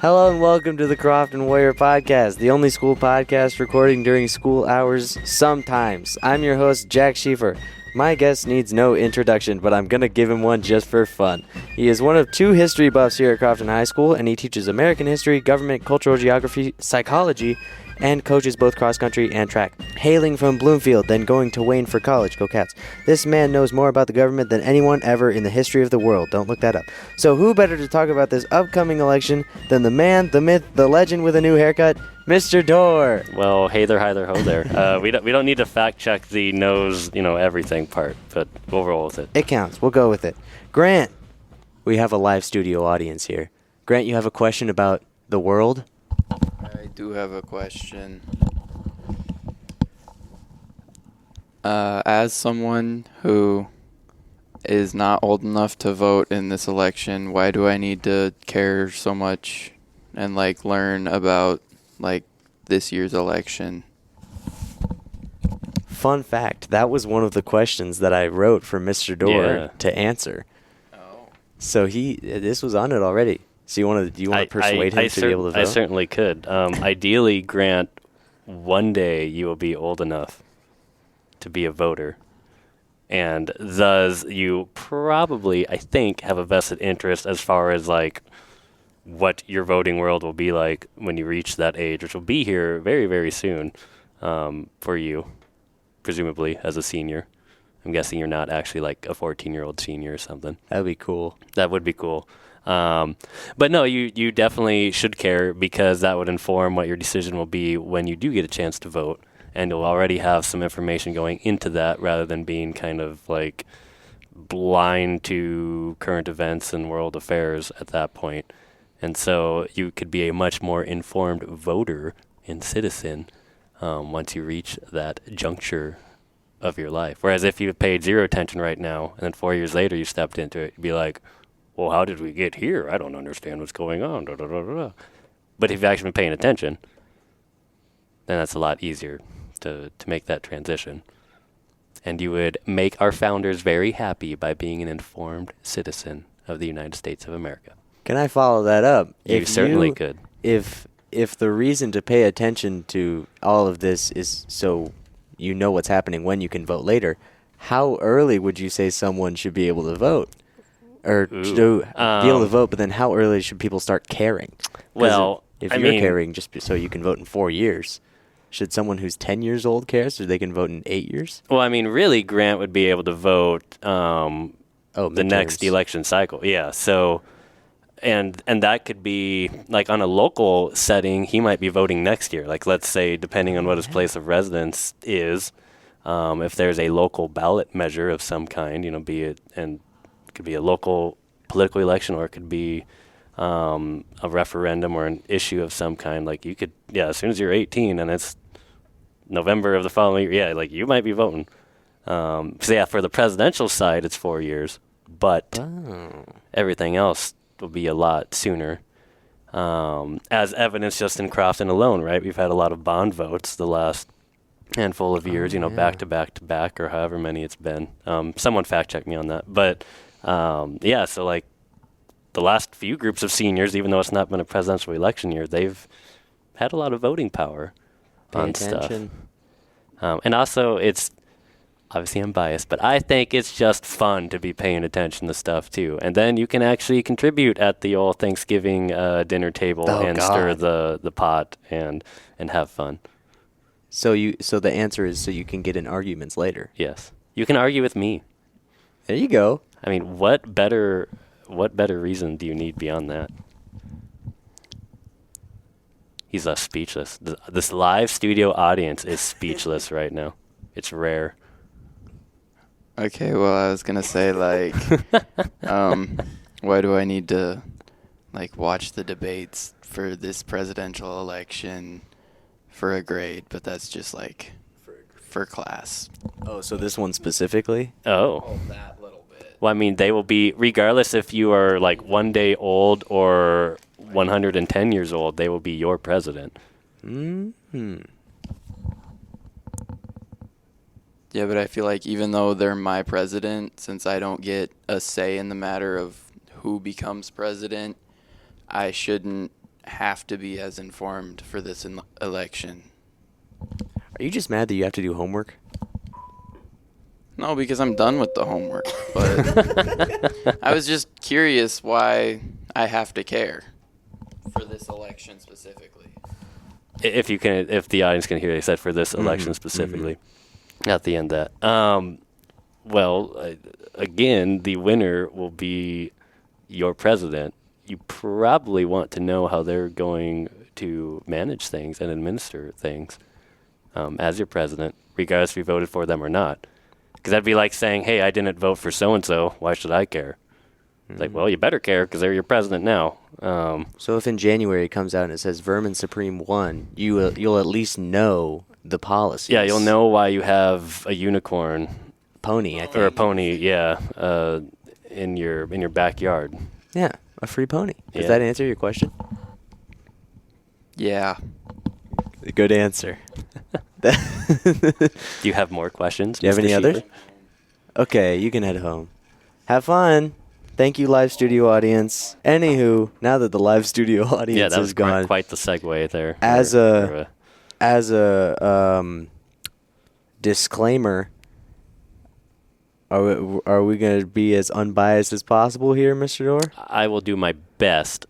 Hello and welcome to the Crofton Warrior Podcast, the only school podcast recording during school hours sometimes. I'm your host, Jack Schieffer. My guest needs no introduction, but I'm going to give him one just for fun. He is one of two history buffs here at Crofton High School, and he teaches American history, government, cultural geography, psychology, and coaches both cross-country and track. Hailing from Bloomfield, then going to Wayne for college. Go Cats. This man knows more about the government than anyone ever in the history of the world. Don't look that up. So who better to talk about this upcoming election than the man, the myth, the legend with a new haircut, Mr. Doerr. Well, hey there, hi there, ho there. We don't need to fact check the knows, everything part, but we'll roll with it. It counts. We'll go with it. Grant, we have a live studio audience here. Grant, you have a question about the world? I do have a question. As someone who is not old enough to vote in this election, why do I need to care so much and learn about this year's election? Fun fact, that was one of the questions that I wrote for Mr. Doerr to answer. Oh. So this was on it already. So do you want to persuade him to be able to vote? I certainly could. Ideally, Grant, one day you will be old enough to be a voter. And thus, you probably, I think, have a vested interest as far as what your voting world will be like when you reach that age, which will be here very, very soon for you, presumably as a senior. I'm guessing you're not actually a 14-year-old senior or something. That'd be cool. That would be cool. But no, you definitely should care, because that would inform what your decision will be when you do get a chance to vote. And you'll already have some information going into that, rather than being kind of blind to current events and world affairs at that point. And so you could be a much more informed voter and citizen once you reach that juncture of your life. Whereas if you paid zero attention right now, and then 4 years later you stepped into it, you'd be like, well, how did we get here? I don't understand what's going on. Da, da, da, da. But if you've actually been paying attention, then that's a lot easier to make that transition. And you would make our founders very happy by being an informed citizen of the United States of America. Can I follow that up? You certainly could. If the reason to pay attention to all of this is so you know what's happening when you can vote later, how early would you say someone should be able to vote? Or be able to vote, but then how early should people start caring? Well, if you're caring just so you can vote in 4 years, should someone who's 10 years old care so they can vote in 8 years? Well, really, Grant would be able to vote the next election cycle. Yeah, so, and that could be, on a local setting, he might be voting next year. Let's say, depending on what his place of residence is, if there's a local ballot measure of some kind, be it, and it could be a local political election, or it could be a referendum or an issue of some kind. You could, as soon as you're 18 and it's November of the following year, you might be voting. So for the presidential side, it's 4 years, but everything else will be a lot sooner. As evidence just in Crofton alone, right? We've had a lot of bond votes the last handful of years, back to back to back, or however many it's been. Someone fact check me on that. But so the last few groups of seniors, even though it's not been a presidential election year, they've had a lot of voting power on stuff. And also, it's obviously I'm biased, but I think it's just fun to be paying attention to stuff too. And then you can actually contribute at the old Thanksgiving dinner table stir the pot and have fun. So the answer is so you can get in arguments later. Yes, you can argue with me. There you go. What better reason do you need beyond that? He's speechless. This live studio audience is speechless right now. It's rare. Okay, well, I was gonna say why do I need to watch the debates for this presidential election for a grade? But that's just for class. Oh, so this one specifically? Oh, that little bit. Well, they will be, regardless if you are 1 day old or 110 years old, they will be your president. Mm-hmm. Yeah, but I feel like even though they're my president, since I don't get a say in the matter of who becomes president, I shouldn't have to be as informed for this election. Are you just mad that you have to do homework? No, because I'm done with the homework. But I was just curious why I have to care for this election specifically. If the audience can hear, they said for this election specifically, at the end that. Again, the winner will be your president. You probably want to know how they're going to manage things and administer things as your president, regardless if you voted for them or not. Because that'd be like saying, hey, I didn't vote for so-and-so. Why should I care? It's like, well, you better care because they're your president now. So if in January it comes out and it says Vermin Supreme won, you'll at least know the policies. Yeah, you'll know why you have a unicorn. Pony, I think. Or a pony, yeah, in your backyard. Yeah, a free pony. Does Yeah. that answer your question? Yeah. Good answer. Do you have more questions? Do you have Mr. any others? Schiefer? Okay, you can head home. Have fun. Thank you, live studio audience. Anywho, now that the live studio audience Yeah, that was is gone, quite the segue there. as a disclaimer, are we going to be as unbiased as possible here, Mr. Doerr? I will do my best.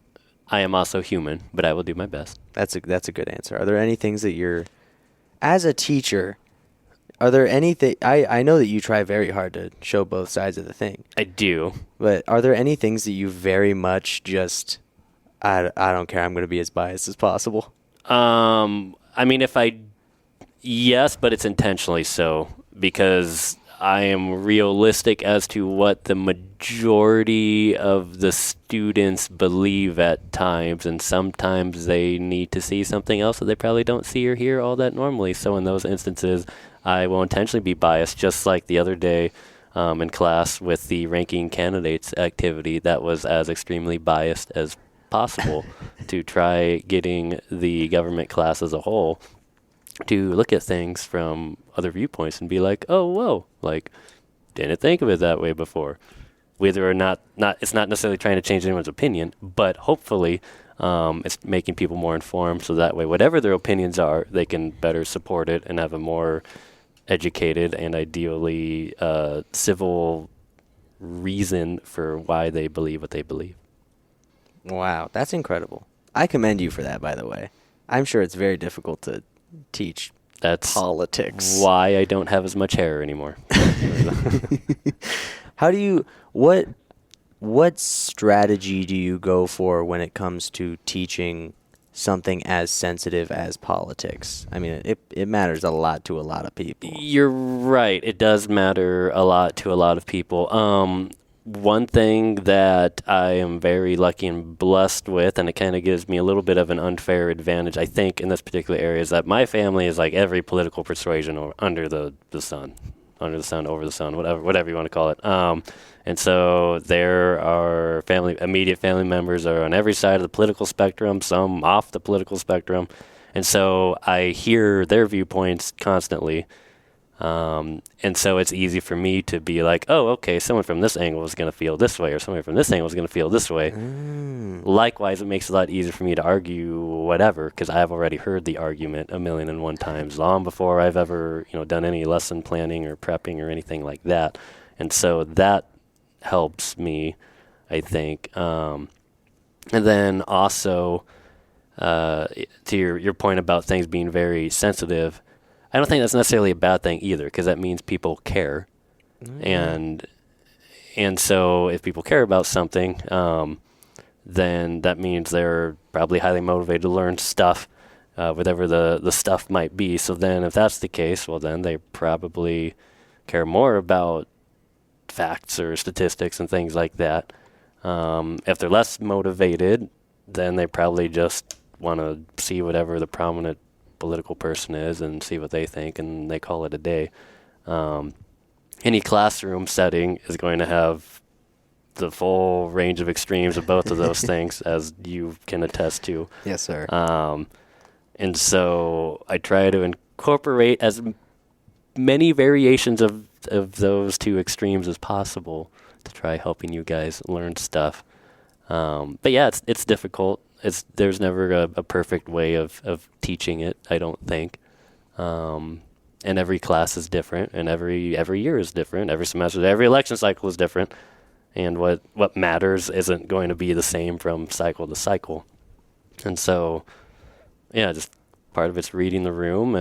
I am also human, but I will do my best. That's a good answer. Are there any things that you're, as a teacher, are there anything, I know that you try very hard to show both sides of the thing, I do. but are there any things that you very much just, I don't care, I'm going to be as biased as possible? I mean, yes, but it's intentionally so because I am realistic as to what the majority of the students believe at times, and sometimes they need to see something else that they probably don't see or hear all that normally. So in those instances, I will intentionally be biased, just like the other day in class with the ranking candidates activity that was as extremely biased as possible to try getting the government class as a whole to look at things from other viewpoints and be like, oh, whoa, like, didn't think of it that way before. Whether or not it's not necessarily trying to change anyone's opinion, but hopefully it's making people more informed so that way, whatever their opinions are, they can better support it and have a more educated and ideally civil reason for why they believe what they believe. Wow, that's incredible. I commend you for that, by the way. I'm sure it's very difficult to teach That's politics. why I don't have as much hair anymore. How do you what strategy do you go for when it comes to teaching something as sensitive as politics? I mean, it matters a lot to a lot of people. You're right. It does matter a lot to a lot of people. One thing that I am very lucky and blessed with, and it kind of gives me a little bit of an unfair advantage, I think, in this particular area, is that my family is like every political persuasion under the sun, over the sun, whatever you want to call it. And so there are immediate family members are on every side of the political spectrum, some off the political spectrum. And so I hear their viewpoints constantly. And so it's easy for me to be like, oh, okay, someone from this angle is going to feel this way, or someone from this angle is going to feel this way. Likewise, it makes it a lot easier for me to argue whatever, because I've already heard the argument 1,000,001 times, long before I've ever, done any lesson planning or prepping or anything like that. And so that helps me, I think. And then also, to your point about things being very sensitive, I don't think that's necessarily a bad thing either, because that means people care. And so if people care about something, then that means they're probably highly motivated to learn stuff, whatever the stuff might be. So then if that's the case, well, then they probably care more about facts or statistics and things like that. If they're less motivated, then they probably just want to see whatever the prominent political person is and see what they think, and they call it a day. Any classroom setting is going to have the full range of extremes of both of those things, as you can attest to. Yes, sir. And so I try to incorporate as many variations of those two extremes as possible to try helping you guys learn stuff. But yeah, it's difficult. there's never a perfect way of teaching it, I don't think. And every class is different, and every year is different. Every semester, every election cycle is different, and what matters isn't going to be the same from cycle to cycle. And so, yeah, just part of it's reading the room,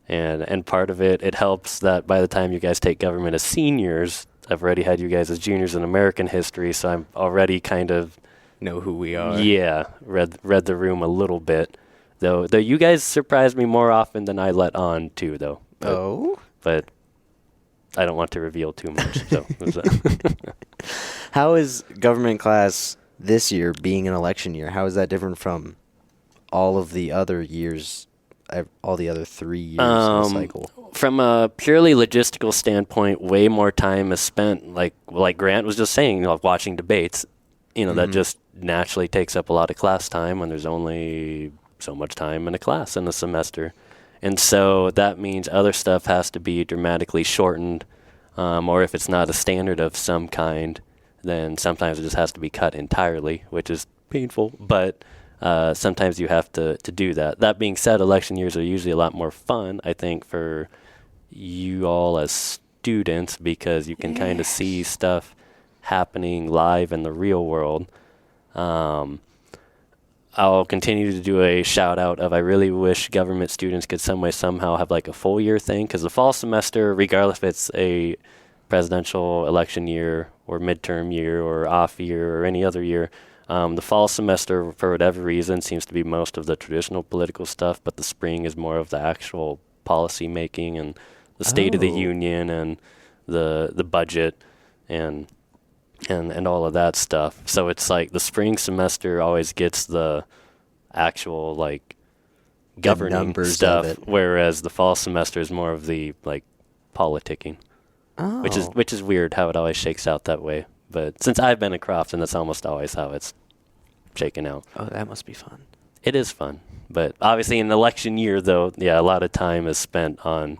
and part of it helps that by the time you guys take government as seniors, I've already had you guys as juniors in American history, so I'm already kind of know who we are. Yeah, read the room a little bit, though you guys surprise me more often than I let on too, though. But I don't want to reveal too much. So how is government class this year, being an election year? How is that different from all of the other years, all the other 3 years in the cycle? From a purely logistical standpoint, way more time is spent, like Grant was just saying, watching debates. That just naturally takes up a lot of class time when there's only so much time in a class in a semester. And so that means other stuff has to be dramatically shortened, or if it's not a standard of some kind, then sometimes it just has to be cut entirely, which is painful, but sometimes you have to do that. That being said, election years are usually a lot more fun, I think, for you all as students, because you can kind of see stuff happening live in the real world. I'll continue to do a shout out of I really wish government students could somehow have like a full year thing, because the fall semester, regardless if it's a presidential election year or midterm year or off year or any other year, the fall semester, for whatever reason, seems to be most of the traditional political stuff, but the spring is more of the actual policy making and the State of the Union and the budget and all of that stuff. So it's like the spring semester always gets the actual like governing stuff, whereas the fall semester is more of the like politicking. Which is weird how it always shakes out that way. But since I've been at Crofton, that's almost always how it's shaken out. Oh, that must be fun. It is fun. But obviously in an election year, though, yeah, a lot of time is spent on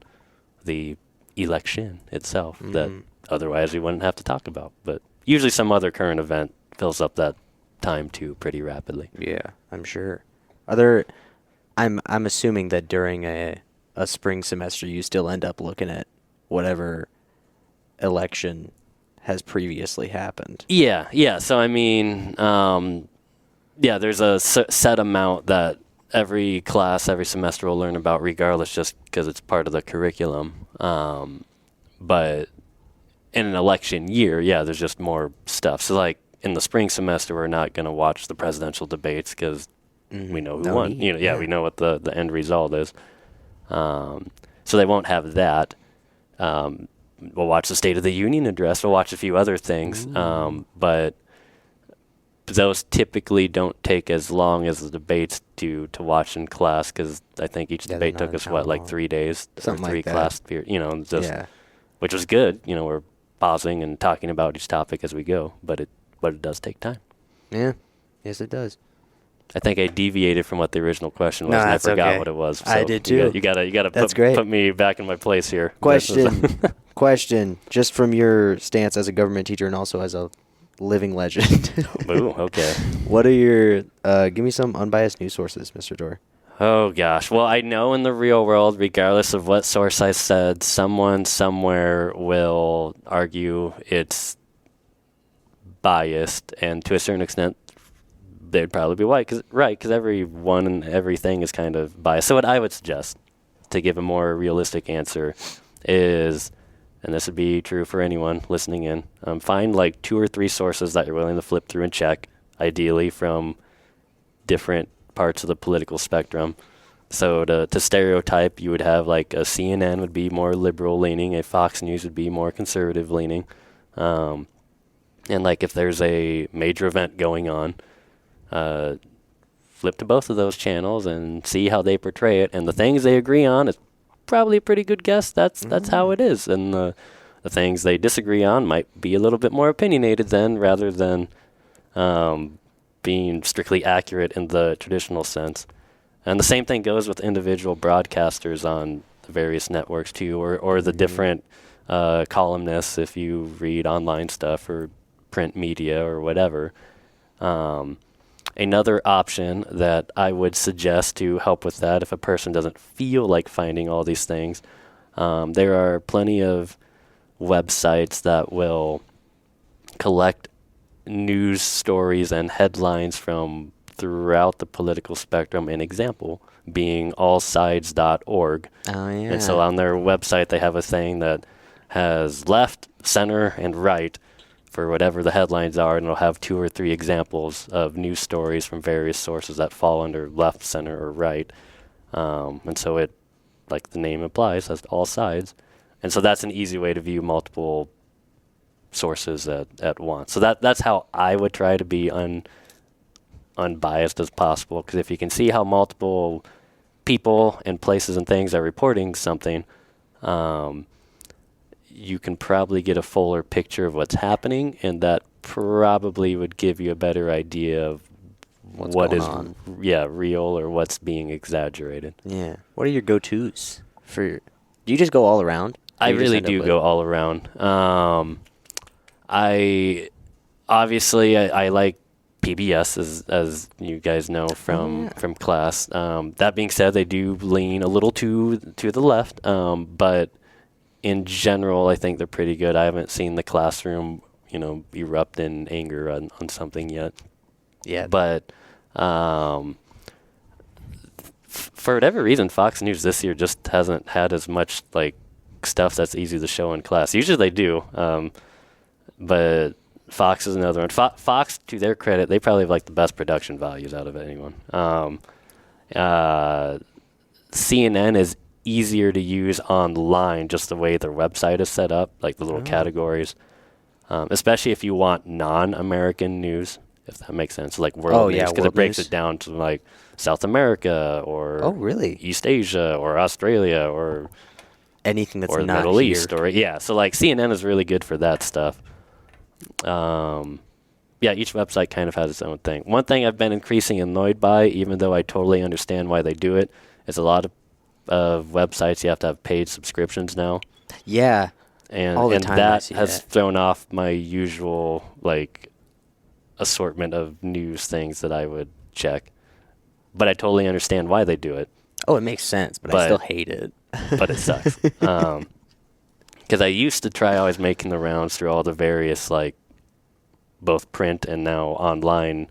the election itself that otherwise we wouldn't have to talk about. But usually some other current event fills up that time too pretty rapidly. Yeah, I'm sure. I'm assuming that during a spring semester you still end up looking at whatever election has previously happened. Yeah. So I mean, there's a set amount that every class, every semester will learn about regardless, just because it's part of the curriculum. But in an election year, there's just more stuff. So like in the spring semester, we're not going to watch the presidential debates because we know who won. We know what the end result is. So they won't have that. We'll watch the State of the Union address. We'll watch a few other things. But those typically don't take as long as the debates do to watch in class, because I think each debate took us, 3 days something or 3 like that. class periods, which was good. We're pausing and talking about each topic as we go, but it does take time. Yeah. Yes, it does. I think I deviated from what the original question was, and I forgot what it was. So I did too. You gotta great. Put me back in my place here. Question, just from your stance as a government teacher and also as a living legend. Ooh, okay. What are your, give me some unbiased news sources, Mr. Doerr. Oh, gosh. Well, I know in the real world, regardless of what source I said, someone somewhere will argue it's biased, and to a certain extent, they'd probably be right, because everyone and everything is kind of biased. So what I would suggest, to give a more realistic answer, is, and this would be true for anyone listening in, find like 2 or 3 sources that you're willing to flip through and check, ideally from different parts of the political spectrum. So to stereotype, you would have like a CNN would be more liberal leaning, a Fox News would be more conservative leaning. And like if there's a major event going on, flip to both of those channels and see how they portray it. And the things they agree on is probably a pretty good guess. That's how it is. And the things they disagree on might be a little bit more opinionated then, rather than being strictly accurate in the traditional sense. And the same thing goes with individual broadcasters on the various networks too, or the different columnists if you read online stuff or print media or whatever. Another option that I would suggest to help with that, if a person doesn't feel like finding all these things, there are plenty of websites that will collect news stories and headlines from throughout the political spectrum. An example being allsides.org. Oh, yeah. And so on their website, they have a thing that has left, center, and right for whatever the headlines are, and it'll have 2 or 3 examples of news stories from various sources that fall under left, center, or right. And so it, like the name implies, has all sides. And so that's an easy way to view multiple sources at once. So that's how I would try to be unbiased as possible, because if you can see how multiple people and places and things are reporting something, you can probably get a fuller picture of what's happening, and that probably would give you a better idea of what is real or what's being exaggerated. Yeah. What are your go-tos do you just go all around? I really do go all around. I like PBS, as you guys know from class. That being said, they do lean a little to the left, but in general, I think they're pretty good. I haven't seen the classroom, erupt in anger on something yet. Yeah. But for whatever reason, Fox News this year just hasn't had as much stuff that's easy to show in class. Usually they do, but Fox is another one. Fox, to their credit, they probably have the best production values out of anyone. CNN is easier to use online, just the way their website is set up, the little categories, especially if you want non-American news, if that makes sense, world news, because it breaks it down to South America or East Asia or Australia or anything that's or not Middle here. East, or so CNN is really good for that stuff. Each website kind of has its own thing. One thing I've been increasingly annoyed by, even though I totally understand why they do it, is a lot of websites you have to have paid subscriptions now. Yeah. And all the time that has thrown off my usual assortment of news things that I would check. But I totally understand why they do it. Oh, it makes sense, but I still hate it. But it sucks. Because I used to try always making the rounds through all the various both print and now online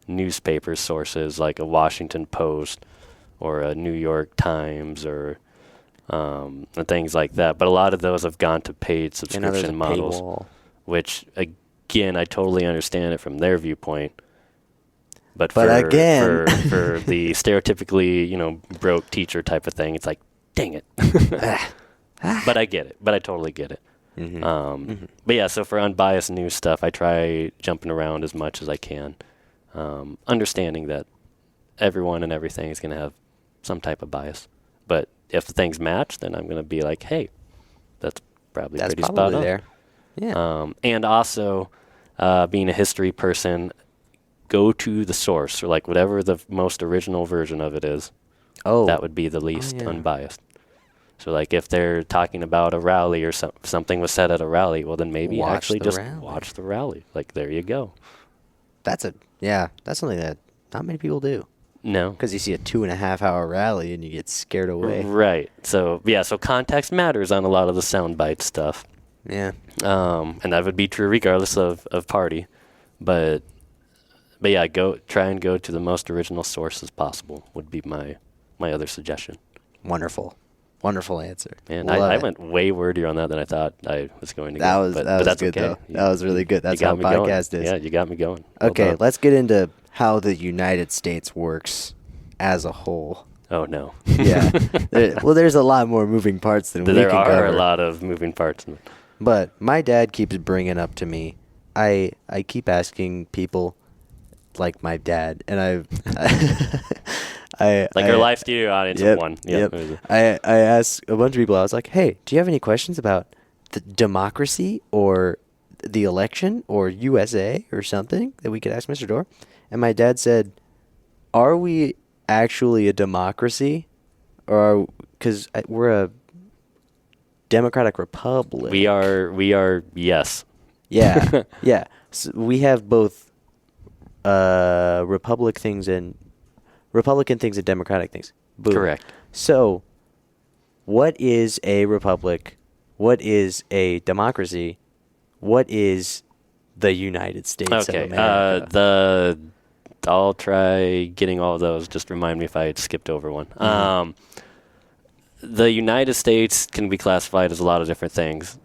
newspaper sources, like a Washington Post or a New York Times or and things like that. But a lot of those have gone to paid subscription models, which again, I totally understand it from their viewpoint. But for the stereotypically, broke teacher type of thing, it's dang it. But I get it. But I totally get it. Mm-hmm. But yeah, so for unbiased news stuff, I try jumping around as much as I can, understanding that everyone and everything is going to have some type of bias. But if the things match, then I'm going to be hey, that's pretty spot on. There. Yeah. And also, being a history person, go to the source, or whatever the most original version of it is. Oh. That would be the least unbiased. So if they're talking about a rally or something was said at a rally, well then maybe watch the rally. There you go. That's something that not many people do. No. Because you see a 2.5-hour rally and you get scared away. Right. So context matters on a lot of the soundbite stuff. Yeah. And that would be true regardless of party. But yeah, try and go to the most original sources possible would be my other suggestion. Wonderful answer. And I went way wordier on that than I thought I was going to. That was that's good, okay. Though. That was really good. That's how podcast is. Yeah, you got me going. Okay, let's get into how the United States works as a whole. Oh no. Yeah. There's a lot more moving parts than we can cover. There are a lot of moving parts. But my dad keeps bringing up to me. I keep asking people like my dad, and our live studio audience of one. Yep. I asked a bunch of people. I was like, "Hey, do you have any questions about the democracy or the election or USA or something that we could ask Mr. Doerr?" And my dad said, "Are we actually a democracy, or because we're a democratic republic?" We are. Yes. Yeah. Yeah. So we have both Republican things and Democratic things. Boom. Correct. So, what is a republic? What is a democracy? What is the United States of America? I'll try getting all of those. Just remind me if I had skipped over one. Mm-hmm. The United States can be classified as a lot of different things,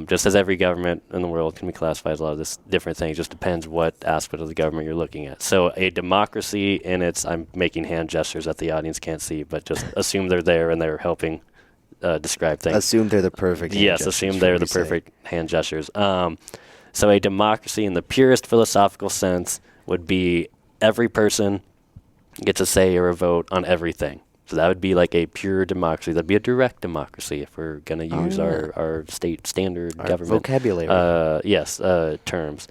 just as every government in the world can be classified as a lot of different things. Just depends what aspect of the government you're looking at. So a democracy I'm making hand gestures that the audience can't see, but just assume they're there and they're helping describe things. Assume they're the perfect hand gestures. Yes, assume they're the perfect hand gestures. So a democracy in the purest philosophical sense would be every person gets a say or a vote on everything. So that would be like a pure democracy. That'd be a direct democracy if we're going to use our state standard government vocabulary. Terms.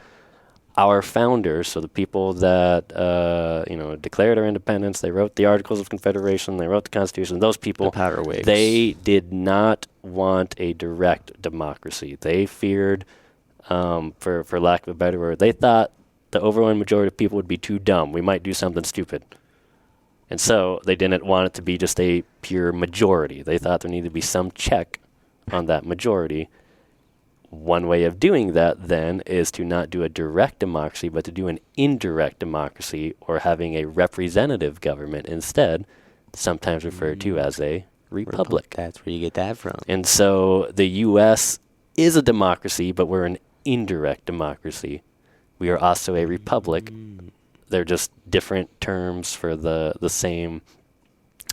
Our founders, so the people that declared our independence, they wrote the Articles of Confederation, they wrote the Constitution. Those people, the powder wigs. They did not want a direct democracy. They feared, for lack of a better word, they thought the overwhelming majority of people would be too dumb. We might do something stupid. And so they didn't want it to be just a pure majority. They thought there needed to be some check on that majority. One way of doing that, then, is to not do a direct democracy, but to do an indirect democracy, or having a representative government instead, sometimes referred to as a republic. That's where you get that from. And so the U.S. is a democracy, but we're an indirect democracy. We are also a republic. They're just different terms for the same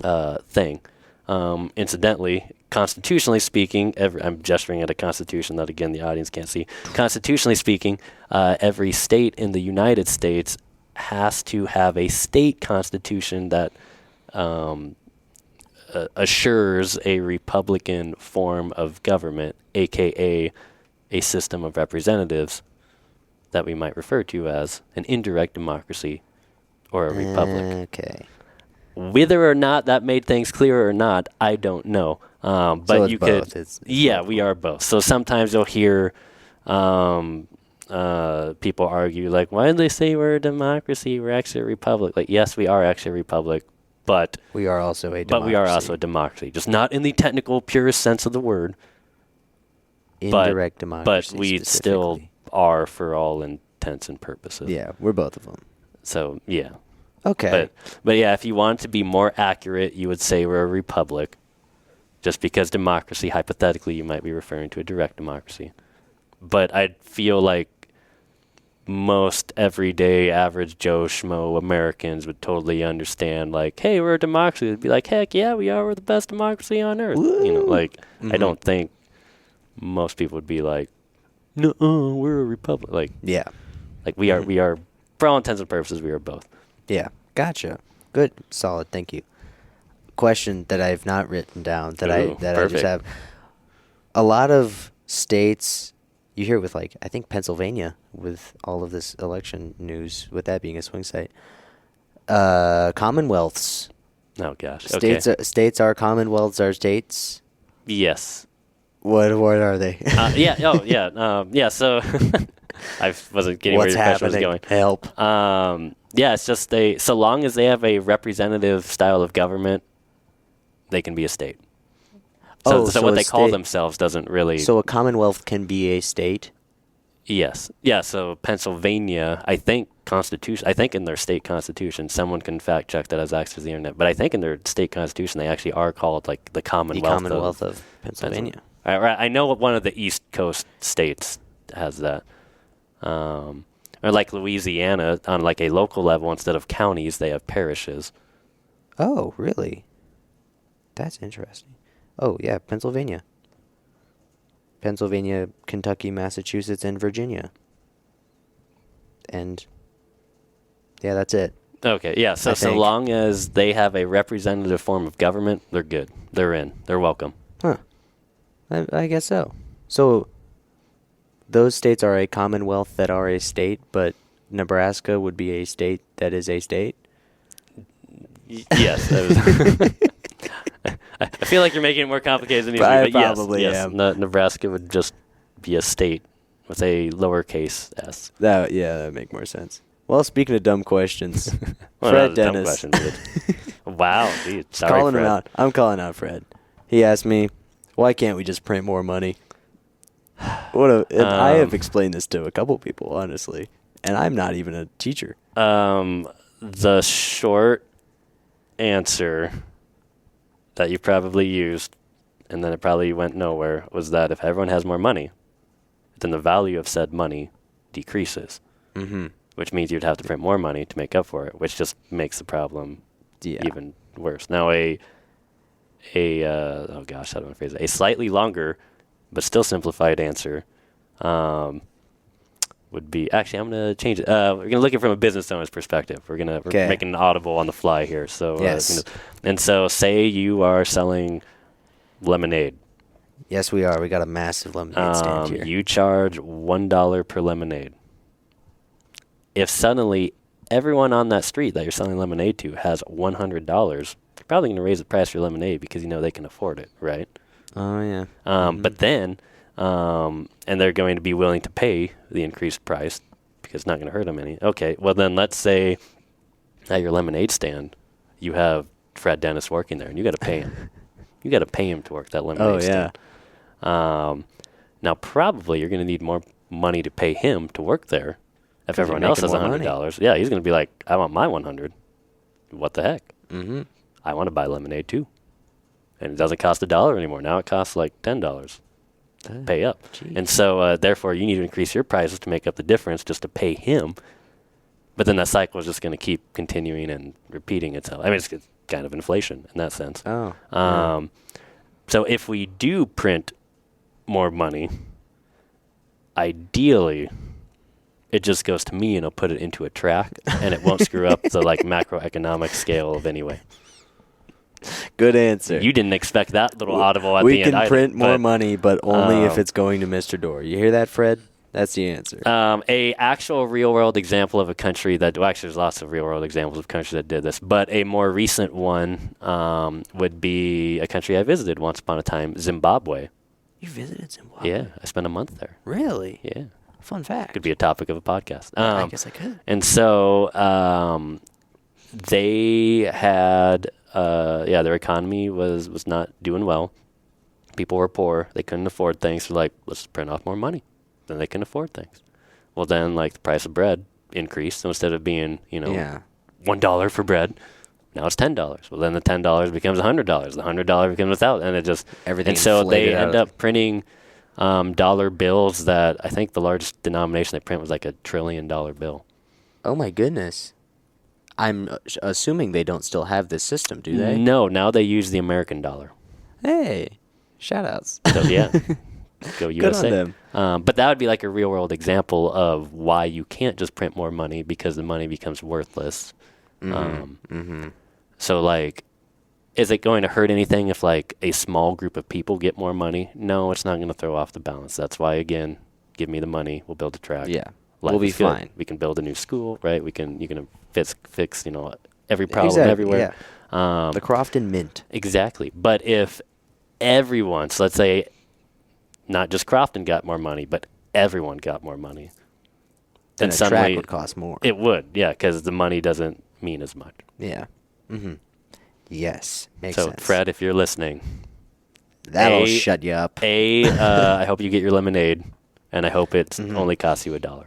thing. Incidentally, constitutionally speaking, I'm gesturing at a constitution that, again, the audience can't see. Constitutionally speaking, every state in the United States has to have a state constitution that assures a republican form of government, a.k.a. a system of representatives that we might refer to as an indirect democracy or a republic. Okay. Whether or not that made things clearer or not, I don't know. But so it's you both. could, it's we are both. So sometimes you'll hear people argue, like, why did they say we're a democracy? We're actually a republic. Like, yes, we are actually a republic, but we are also a democracy. But we are also a democracy, just not in the technical, purest sense of the word. Indirect democracy. But we still are for all intents and purposes. Yeah, we're both of them. So, yeah. Okay. But yeah, if you want to be more accurate, you would say we're a republic. Just because democracy, hypothetically, you might be referring to a direct democracy. But I feel like most everyday average Joe Schmo Americans would totally understand, like, hey, we're a democracy. They'd be like, heck yeah, we are. We're the best democracy on earth. Woo! You know, like, I don't think most people would be like, no, we're a republic. Like, yeah. Like, we are, for all intents and purposes, we are both. Yeah, gotcha. Good, solid, thank you. Question that I've not written down that I just have. A lot of states, you hear with, like, I think Pennsylvania, with all of this election news, with that being a swing state. Commonwealths. Oh gosh. States are commonwealths are states. Yes. What are they? Yeah. Oh yeah. Yeah. So I wasn't getting What's where your question was going. Help. Yeah. It's just so long as they have a representative style of government, they can be a state. So what they call themselves doesn't really. So a commonwealth can be a state. Yes. Yeah. So Pennsylvania, I think in their state constitution, someone can fact check that as access to the internet, but I think in their state constitution they actually are called like the Commonwealth of Pennsylvania. I know one of the East Coast states has that. Or like Louisiana, on like a local level, instead of counties, they have parishes. Oh, really? That's interesting. Oh, yeah, Pennsylvania, Kentucky, Massachusetts, and Virginia. And yeah, that's it. Okay, yeah. So long as they have a representative form of government, they're good. They're in. They're welcome. Huh. I guess so. So those states are a commonwealth that are a state, but Nebraska would be a state that is a state? Yes. I feel like you're making it more complicated than it needs to be, but probably yes. Nebraska would just be a state with a lowercase s. That would make more sense. Well, speaking of dumb questions, Well, Fred that was a dumb Dennis. question, dude. Wow, dude. Sorry, Calling Fred. him out. I'm calling out Fred. He asked me, why can't we just print more money? And I have explained this to a couple people, honestly, and I'm not even a teacher. The short answer that you probably used, and then it probably went nowhere, was that if everyone has more money, then the value of said money decreases, which means you'd have to print more money to make up for it, which just makes the problem even worse. Now, oh gosh, how do I phrase it? A slightly longer, but still simplified answer would be, actually, I'm going to change it. We're going to look at it from a business owner's perspective. We're making an audible on the fly here. So, yes. And so say you are selling lemonade. Yes, we are. We got a massive lemonade stand here. You charge $1 per lemonade. If suddenly everyone on that street that you're selling lemonade to has $100, you're probably going to raise the price for your lemonade because they can afford it, right? Oh, yeah. But then, and they're going to be willing to pay the increased price because it's not going to hurt them any. Okay, well then let's say at your lemonade stand, you have Fred Dennis working there, and you got to pay him. You got to pay him to work that lemonade stand. Now, probably you're going to need more money to pay him to work there. If everyone else has $100, yeah, he's going to be like, I want my $100. What the heck? I want to buy lemonade too. And it doesn't cost $1 anymore. Now it costs like $10. Pay up. Geez. And so, therefore, you need to increase your prices to make up the difference just to pay him. But then that cycle is just going to keep continuing and repeating itself. I mean, it's kind of inflation in that sense. So if we do print more money, ideally, it just goes to me and I'll put it into a track, and it won't screw up the macroeconomic scale of any way. Good answer. You didn't expect that little audible at the end. We can print more money, but only if it's going to Mr. Doerr. You hear that, Fred? That's the answer. A actual real-world example of a country that, well, actually there's lots of real-world examples of countries that did this, but a more recent one would be a country I visited once upon a time, Zimbabwe. You visited Zimbabwe? Yeah, I spent a month there. Really? Yeah. Fun fact. Could be a topic of a podcast. I guess I could. And so they had, their economy was not doing well. People were poor. They couldn't afford things. So let's print off more money. Then they can afford things. Well, then the price of bread increased. So instead of being, $1 for bread, now it's $10. Well, then the $10 becomes $100. The $100 becomes $1,000, and it just everything. And so they end up printing dollar bills that I think the largest denomination they print was like $1 trillion bill. Oh my goodness! I'm assuming they don't still have this system, do they? No, now they use the American dollar. Hey, shout outs. So yeah, go USA. Good on them. But that would be like a real world example of why you can't just print more money because the money becomes worthless. So is it going to hurt anything if a small group of people get more money? No, it's not going to throw off the balance. That's why, again, give me the money. We'll build a track. Yeah, Life we'll be is good. fine. We can build a new school, right? You can fix every problem everywhere. Yeah. The Crofton Mint. Exactly. But if everyone, so let's say not just Crofton got more money, but everyone got more money, then a track would cost more. It would, yeah, because the money doesn't mean as much. Yeah. Yes, makes sense. So, Fred, if you're listening, that'll shut you up. I hope you get your lemonade, and I hope it only costs you $1.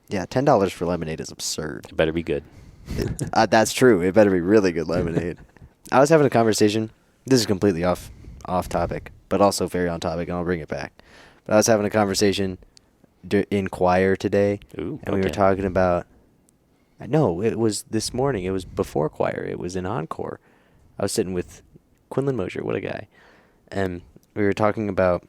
Yeah, $10 for lemonade is absurd. It better be good. That's true. It better be really good lemonade. I was having a conversation. This is completely off topic, but also very on topic, and I'll bring it back. But I was having a conversation in choir today, and we were talking about. No, it was this morning. It was before choir. It was in encore. I was sitting with Quinlan Mosher. What a guy! And we were talking about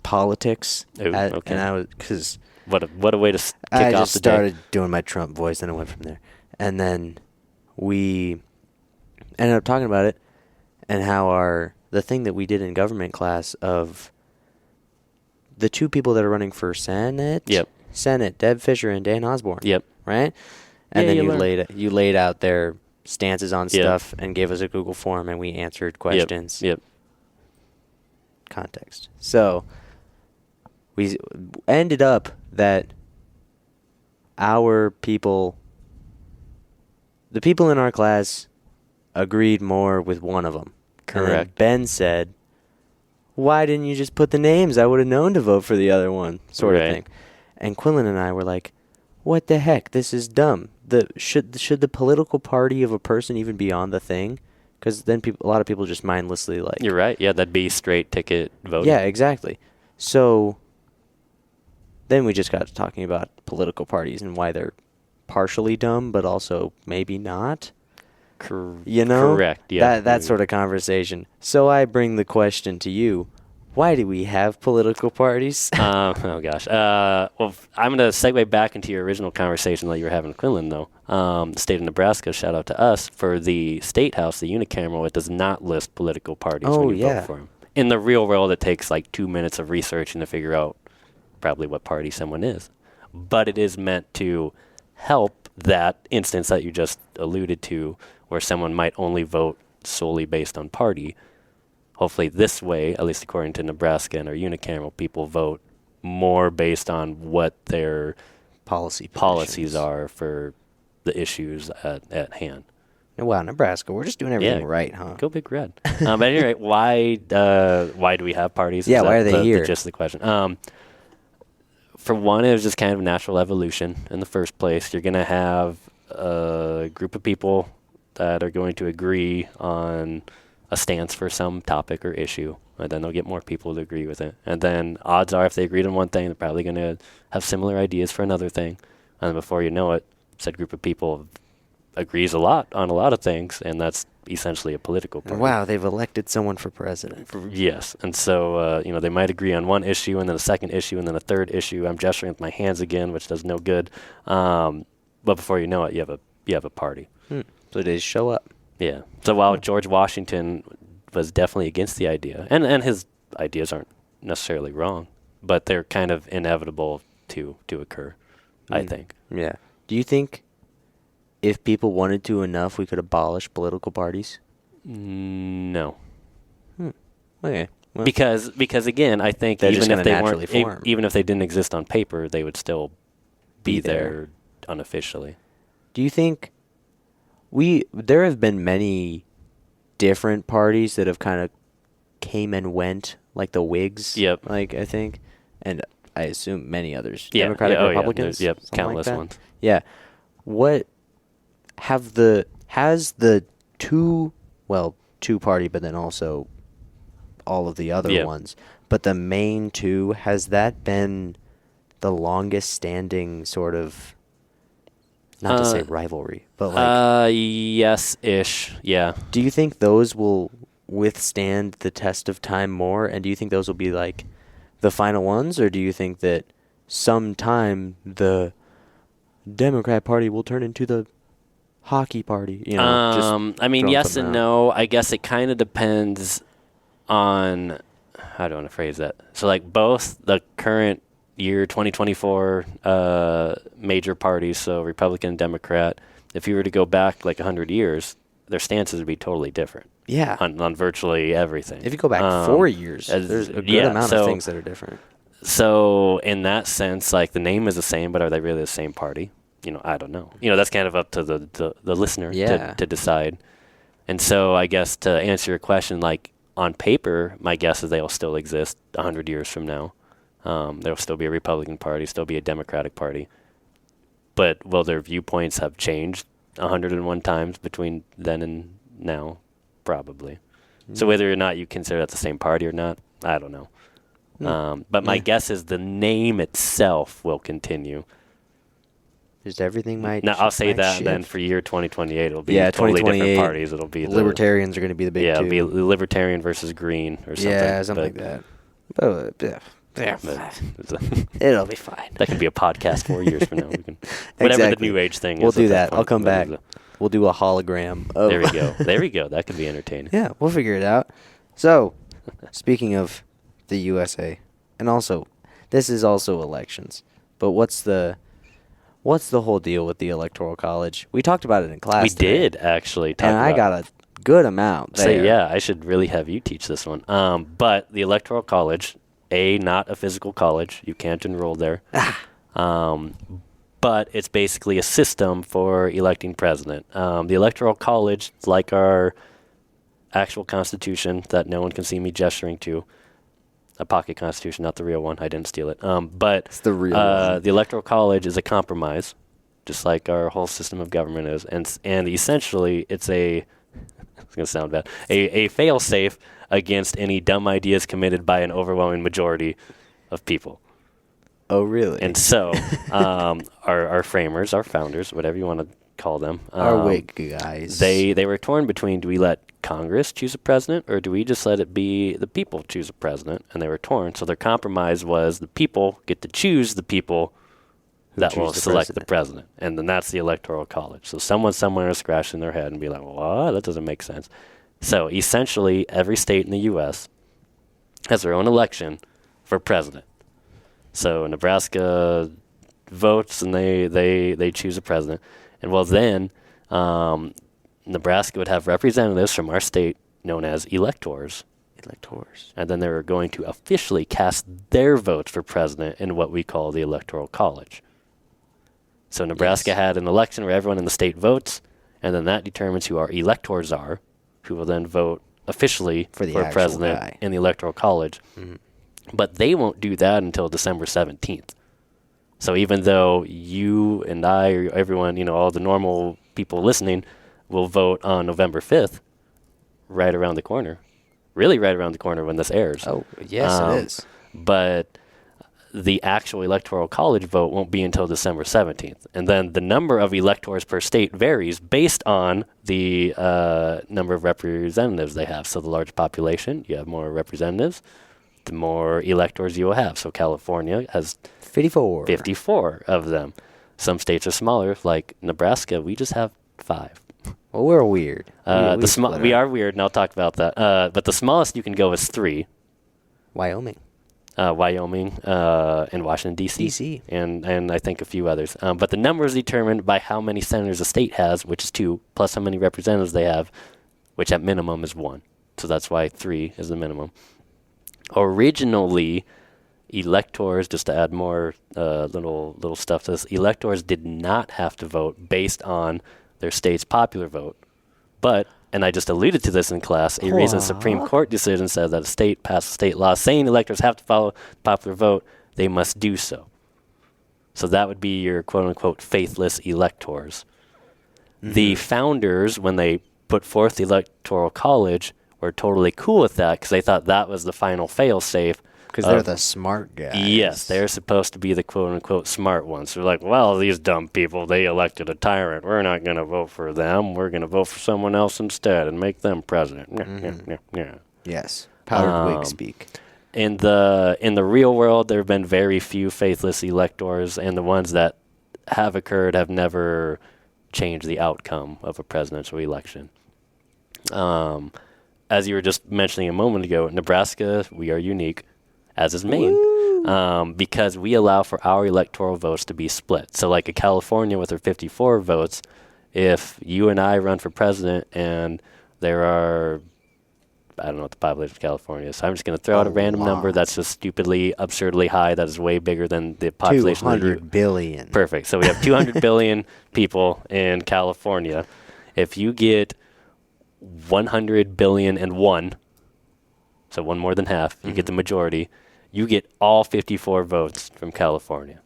politics. And I was because. What a way to kick off the day. I just started doing my Trump voice, and I went from there. And then we ended up talking about it and how the thing that we did in government class of the two people that are running for Senate. Yep. Senate, Deb Fischer and Dan Osborne. Yep. Right? And then you laid out their stances on stuff and gave us a Google form, and we answered questions. Yep. Context. So we ended up that the people in our class agreed more with one of them. Correct. Ben said, why didn't you just put the names? I would have known to vote for the other one, sort of thing. And Quinlan and I were like, what the heck? This is dumb. Should the political party of a person even be on the thing? Because then a lot of people just mindlessly like... You're right. Yeah, that'd be straight ticket voting. Yeah, exactly. So then we just got to talking about political parties and why they're partially dumb, but also maybe not. You know? Correct, yeah. That sort of conversation. So I bring the question to you. Why do we have political parties? Oh, gosh. Well, I'm going to segue back into your original conversation that you were having with Quinlan, though. The state of Nebraska, shout out to us, for the state house, the unicameral, it does not list political parties when you vote for them. In the real world, it takes like 2 minutes of researching to figure out probably what party someone is. But it is meant to help that instance that you just alluded to, where someone might only vote solely based on party. Hopefully this way, at least according to Nebraska and our unicameral, people vote more based on what their policies are for the issues at hand. Wow, Nebraska, we're just doing everything right, huh? Go Big Red. But anyway, why do we have parties? Yeah, why are they here? Just the question. For one, it was just kind of natural evolution in the first place. You're going to have a group of people that are going to agree on a stance for some topic or issue, and then they'll get more people to agree with it. And then odds are if they agreed on one thing, they're probably going to have similar ideas for another thing. And before you know it, said group of people agrees a lot on a lot of things, and that's essentially a political party. Wow, they've elected someone for president. Yes, and so they might agree on one issue, and then a second issue, and then a third issue. I'm gesturing with my hands again, which does no good. But before you know it, you have a party. So they just show up. Yeah. So while George Washington was definitely against the idea, and his ideas aren't necessarily wrong, but they're kind of inevitable to occur, I think. Yeah. Do you think if people wanted to enough, we could abolish political parties? No. Okay. Well, because again, I think even if they weren't, form. even if they didn't exist on paper, they would still be there unofficially. Do you think there have been many different parties that have kind of came and went, like the Whigs? Yep. Like, I think, and I assume many others. Yeah. Democratic, Republicans? Yep. Countless ones. Yeah. What has the two party, but then also all of the other ones, but the main two, has that been the longest standing sort of, not to say rivalry, but like... yes-ish, yeah. Do you think those will withstand the test of time more, and do you think those will be like the final ones, or do you think that sometime the Democrat Party will turn into the hockey party? I mean, yes and no. I guess it kind of depends on, how do I want to phrase that? So like both the current year 2024 major parties, so Republican and Democrat, if you were to go back like 100 years, their stances would be totally different. Yeah. On virtually everything. If you go back 4 years, there's a good amount of things that are different. So in that sense, like the name is the same, but are they really the same party? I don't know. That's kind of up to the listener to decide. And so I guess to answer your question, like on paper, my guess is they'll still exist 100 years from now. There'll still be a Republican Party, still be a Democratic Party. But will their viewpoints have changed 101 times between then and now? Probably. So whether or not you consider that the same party or not, I don't know. But my guess is the name itself will continue. Just everything might. Now I'll say that, shift. And then for year 2028, it'll be totally different parties. It'll be libertarians are going to be the big two. It'll be libertarian versus green or something. Yeah, something like that. But, it'll be fine. That could be a podcast 4 years from now. Whatever the new age thing is. We'll do that. I'll come back. We'll do a hologram. There we go. There we go. That could be entertaining. Yeah, we'll figure it out. So, speaking of the USA, and also, this is also elections, but what's the whole deal with the Electoral College? We talked about it in class. We did actually talk about it. And I got a good amount there. So yeah, I should really have you teach this one. But the Electoral College, not a physical college. You can't enroll there. but it's basically a system for electing president. The Electoral College is like our actual constitution that no one can see me gesturing to. A pocket constitution, not the real one. I didn't steal it. But It's the real one. The Electoral College is a compromise, just like our whole system of government is. And essentially, it's it's going to sound bad, a fail-safe against any dumb ideas committed by an overwhelming majority of people. Oh, really? And so, our framers, our founders, whatever you want to call them, our Whig guys. They were torn between, do we let Congress choose a president, or do we just let it be the people choose a president? And they were torn. So their compromise was the people get to choose the people that will select the president. And then that's the Electoral College. So someone somewhere is scratching their head and be like, what? That doesn't make sense. So essentially, every state in the U.S. has their own election for president. So Nebraska votes and they choose a president. And well, then Nebraska would have representatives from our state known as electors. And then they were going to officially cast their votes for president in what we call the Electoral College. So Nebraska had an election where everyone in the state votes, and then that determines who our electors are, who will then vote officially for president in the Electoral College. Mm-hmm. But they won't do that until December 17th. So even though you and I, or everyone, all the normal people listening, will vote on November 5th, right around the corner. Really right around the corner when this airs. Oh, yes, it is. But the actual Electoral College vote won't be until December 17th. And then the number of electors per state varies based on the number of representatives they have. So the larger population, you have more representatives, the more electors you will have. So California has 54 of them. Some states are smaller, like Nebraska. We just have 5. Well, we're weird. We are weird, and I'll talk about that. But the smallest you can go is 3. Wyoming, and Washington, D.C. And I think a few others. But the number is determined by how many senators a state has, which is 2, plus how many representatives they have, which at minimum is 1. So that's why 3 is the minimum. Originally, electors, just to add more little stuff to this, electors did not have to vote based on their state's popular vote. But, and I just alluded to this in class, a recent Supreme Court decision said that a state passed a state law saying electors have to follow the popular vote, they must do so. So that would be your quote-unquote faithless electors. Mm-hmm. The founders, when they put forth the Electoral College, were totally cool with that because they thought that was the final fail-safe. Because they're the smart guys. Yes, they're supposed to be the quote-unquote smart ones. They're like, well, these dumb people, they elected a tyrant. We're not going to vote for them. We're going to vote for someone else instead and make them president. Mm-hmm. Yes, powdered wig speak. In the real world, there have been very few faithless electors, and the ones that have occurred have never changed the outcome of a presidential election. As you were just mentioning a moment ago, Nebraska, we are unique, as is Maine, because we allow for our electoral votes to be split. So like a California with their 54 votes, if you and I run for president and there are, I don't know what the population of California is, so I'm just going to throw out a random number that's just stupidly, absurdly high, that is way bigger than the population. 200 billion. Perfect. So we have 200 billion people in California. If you get 100 billion and 1, so one more than half, you get the majority, you get all 54 votes from California.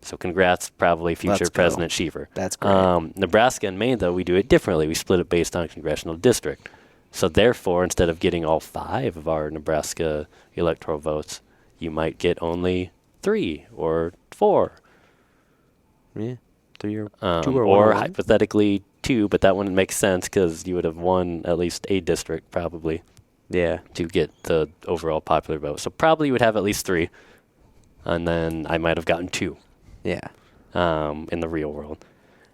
So congrats, probably future President Schiefer. That's great. Nebraska and Maine, though, we do it differently. We split it based on congressional district. So therefore, instead of getting all 5 of our Nebraska electoral votes, you might get only 3 or 4. Yeah, 2 or 1. Or hypothetically 2, but that wouldn't make sense because you would have won at least a district probably. Yeah. To get the overall popular vote. So probably you would have at least 3. And then I might have gotten 2. Yeah. In the real world.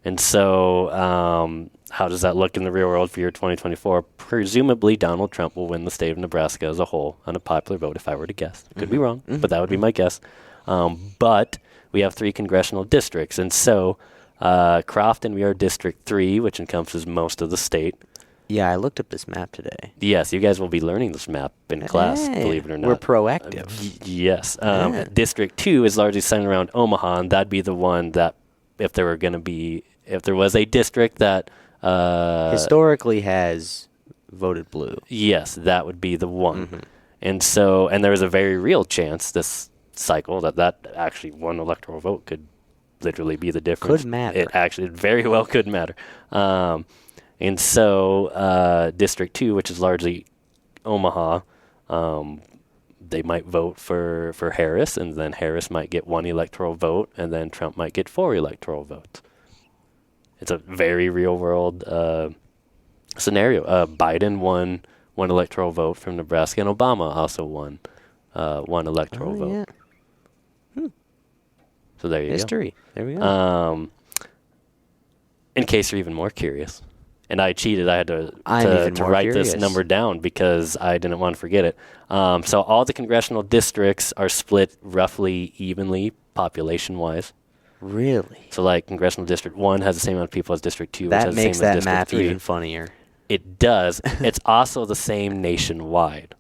And so how does that look in the real world for year 2024? Presumably Donald Trump will win the state of Nebraska as a whole on a popular vote, if I were to guess. Could be wrong, but that would be my guess. But we have 3 congressional districts. And so Crofton, we are District 3, which encompasses most of the state. Yeah, I looked up this map today. Yes, you guys will be learning this map in class, believe it or not. We're proactive. Yes. District 2 is largely centered around Omaha, and that'd be the one that if there was a district that historically has voted blue. Yes, that would be the one. Mm-hmm. And there was a very real chance this cycle that actually one electoral vote could literally be the difference. Could matter. It very well could matter. And so District 2, which is largely Omaha, they might vote for Harris, and then Harris might get 1 electoral vote, and then Trump might get 4 electoral votes. It's a very real-world scenario. Biden won 1 electoral vote from Nebraska, and Obama also won 1 electoral vote. Yeah. So there you History. go. There we go. In case you're even more curious, and I cheated, I had to write this number down because I didn't want to forget it. So all the congressional districts are split roughly evenly population-wise. Really? So like Congressional District 1 has the same amount of people as District 2, that which has the same makes as that District map 3. even funnier. It does. It's also the same nationwide.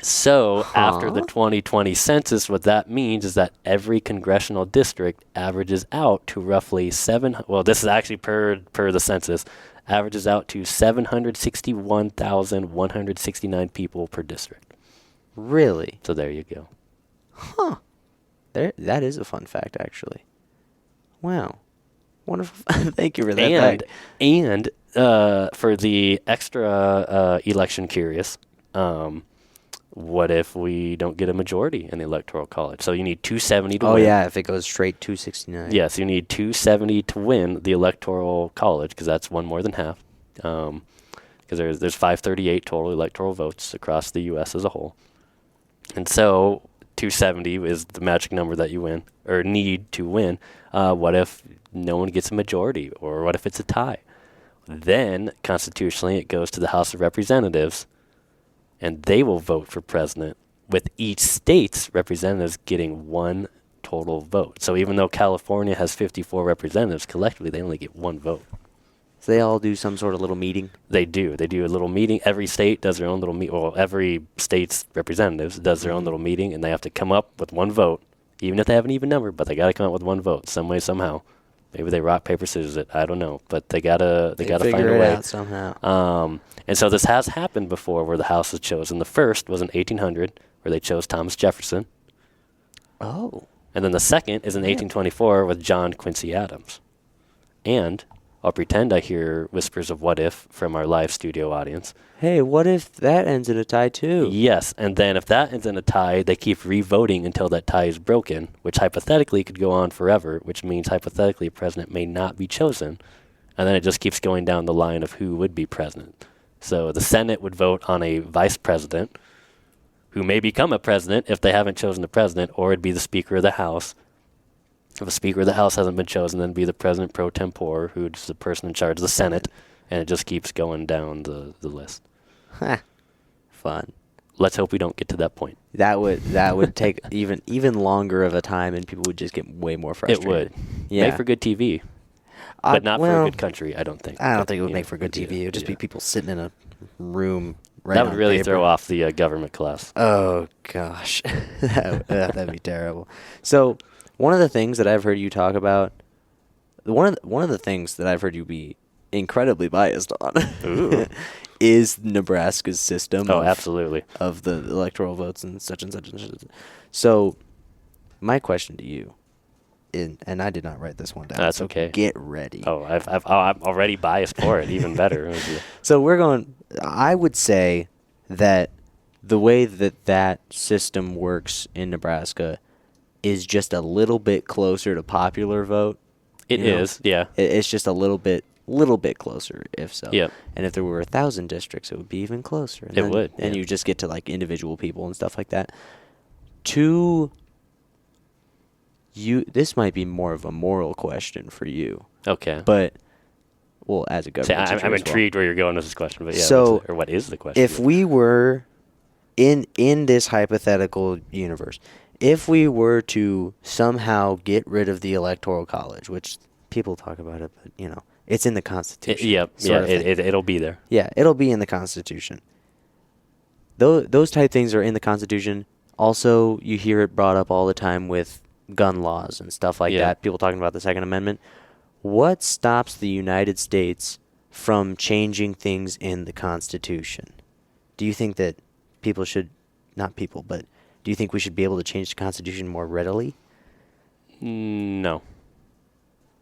So after the 2020 census, what that means is that every congressional district averages out to roughly this is actually per the census, averages out to 761,169 people per district. Really? So there you go. Huh. That is a fun fact, actually. Wow. Wonderful. Thank you for that fact. And for the extra election curious, what if we don't get a majority in the Electoral College? So you need 270 to win. Oh, yeah, if it goes straight 269. Yes, you need 270 to win the Electoral College because that's one more than half. Because there's 538 total electoral votes across the U.S. as a whole. And so 270 is the magic number that you win or need to win. What if no one gets a majority, or what if it's a tie? Then, constitutionally, it goes to the House of Representatives, and they will vote for president, with each state's representatives getting 1 total vote. So even though California has 54 representatives, collectively they only get 1 vote. So they all do some sort of little meeting? They do. They do a little meeting. Every state does their own little meeting. Well, every state's representatives does their own little meeting, and they have to come up with 1 vote, even if they have an even number, but they got to come up with 1 vote some way, somehow. Maybe they rock, paper, scissors it. I don't know. But they gotta find a way. Figure it out somehow. And so this has happened before where the House was chosen. The first was in 1800 where they chose Thomas Jefferson. Oh. And then the second is in 1824 with John Quincy Adams. And I'll pretend I hear whispers of what if from our live studio audience. Hey, what if that ends in a tie too? Yes, and then if that ends in a tie, they keep re-voting until that tie is broken, which hypothetically could go on forever, which means hypothetically a president may not be chosen. And then it just keeps going down the line of who would be president. So the Senate would vote on a vice president who may become a president if they haven't chosen a president, or it'd be the Speaker of the House. If the Speaker of the House hasn't been chosen, then it'd be the President pro tempore, who's the person in charge of the Senate, and it just keeps going down the list. Fun. Let's hope we don't get to that point. That would take even longer of a time, and people would just get way more frustrated. It would. Yeah. Make for good TV, but not for a good country, I don't think. I don't think it would make for good TV. It would just be people sitting in a room. That would really throw off the government class. Oh gosh, that'd be terrible. So one of the things that I've heard you talk about, one of the things that I've heard you be incredibly biased on, is Nebraska's system. Oh, absolutely. Of the electoral votes and such and such and such. So my question to you, and I did not write this one down. That's so okay. Get ready. Oh, I'm already biased for it. Even better. So I would say that the way that system works in Nebraska is just a little bit closer to popular vote. It is, yeah. It's just a little bit closer, if so. Yeah. And if there were 1,000 districts, it would be even closer. And it would. And you just get to like individual people and stuff like that. This might be more of a moral question for you. Okay. But, well, as a government teacher I'm intrigued where you're going with this question, but yeah. So, what is the question? If we were in this hypothetical universe, if we were to somehow get rid of the Electoral College, which people talk about it, but, It's in the Constitution. It'll be there. Yeah, it'll be in the Constitution. Those type things are in the Constitution. Also, you hear it brought up all the time with gun laws and stuff like that. People talking about the Second Amendment. What stops the United States from changing things in the Constitution? Do you think that people should, not people, but do you think we should be able to change the Constitution more readily? No.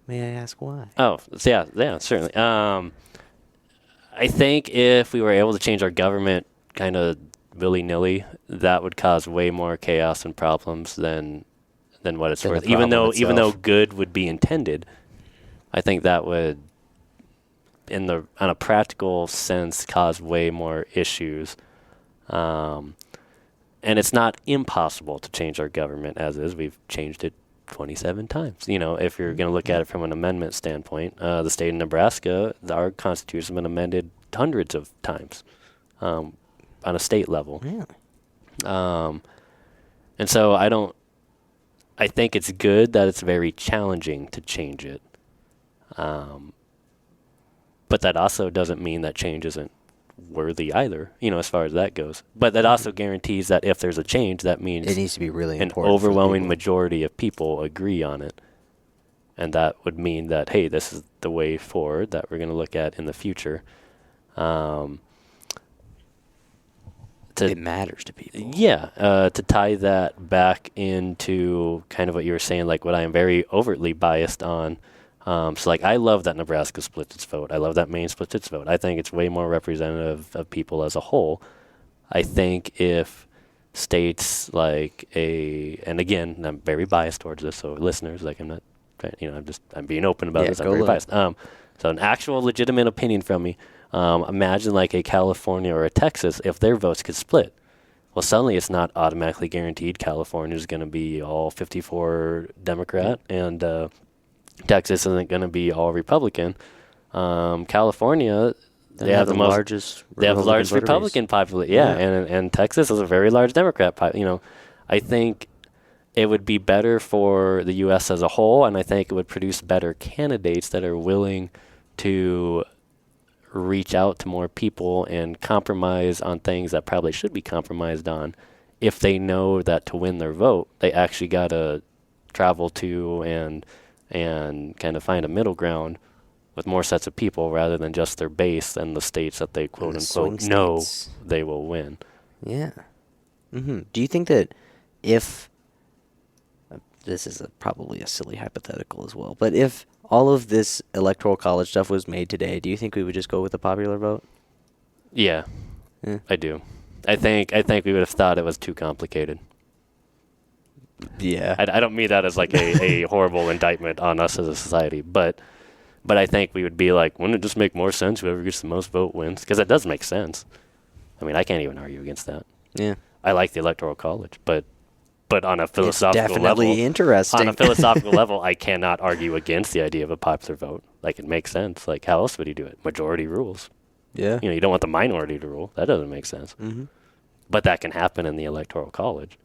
May I ask why? Oh, yeah, certainly. I think if we were able to change our government kind of willy-nilly, that would cause way more chaos and problems than what it's worth. Even though good would be intended, I think that would, on a practical sense, cause way more issues. And it's not impossible to change our government as is. We've changed it 27 times. If you're going to look at it from an amendment standpoint, the state of Nebraska, our constitution has been amended hundreds of times on a state level. Really? And so I think it's good that it's very challenging to change it. But that also doesn't mean that change isn't worthy either, as far as that goes. But that also guarantees that if there's a change, that means it needs to be really an important. overwhelming majority of people agree on it. And that would mean that, hey, this is the way forward that we're going to look at in the future. It matters to people. Yeah. To tie that back into kind of what you were saying, like what I am very overtly biased on. I love that Nebraska splits its vote. I love that Maine splits its vote. I think it's way more representative of people as a whole. I think if states and again, I'm very biased towards this, so listeners, I'm not, I'm being open about this. I'm very biased. So an actual legitimate opinion from me, imagine like a California or a Texas, if their votes could split. Well, suddenly it's not automatically guaranteed California is going to be all 54 Democrat and Texas isn't going to be all Republican. California, they have the largest Republican population. Yeah, and Texas is a very large Democrat. I think it would be better for the U.S. as a whole, and I think it would produce better candidates that are willing to reach out to more people and compromise on things that probably should be compromised on if they know that to win their vote, they actually got to travel to and kind of find a middle ground with more sets of people rather than just their base and the states that they quote unquote know they will win. Yeah. Mm-hmm. Do you think that if this is probably a silly hypothetical as well, but if all of this electoral college stuff was made today, do you think we would just go with the popular vote? Yeah. I do. I think we would have thought it was too complicated. Yeah. I don't mean that as like a horrible indictment on us as a society, but I think we would be like, wouldn't it just make more sense whoever gets the most vote wins? Because that does make sense. I mean, I can't even argue against that. Yeah. I like the electoral college, but on a philosophical it's definitely level, interesting. On a philosophical level, I cannot argue against the idea of a popular vote. Like, it makes sense. Like, how else would you do it? Majority rules. Yeah. You don't want the minority to rule. That doesn't make sense. Mm-hmm. But that can happen in the electoral college.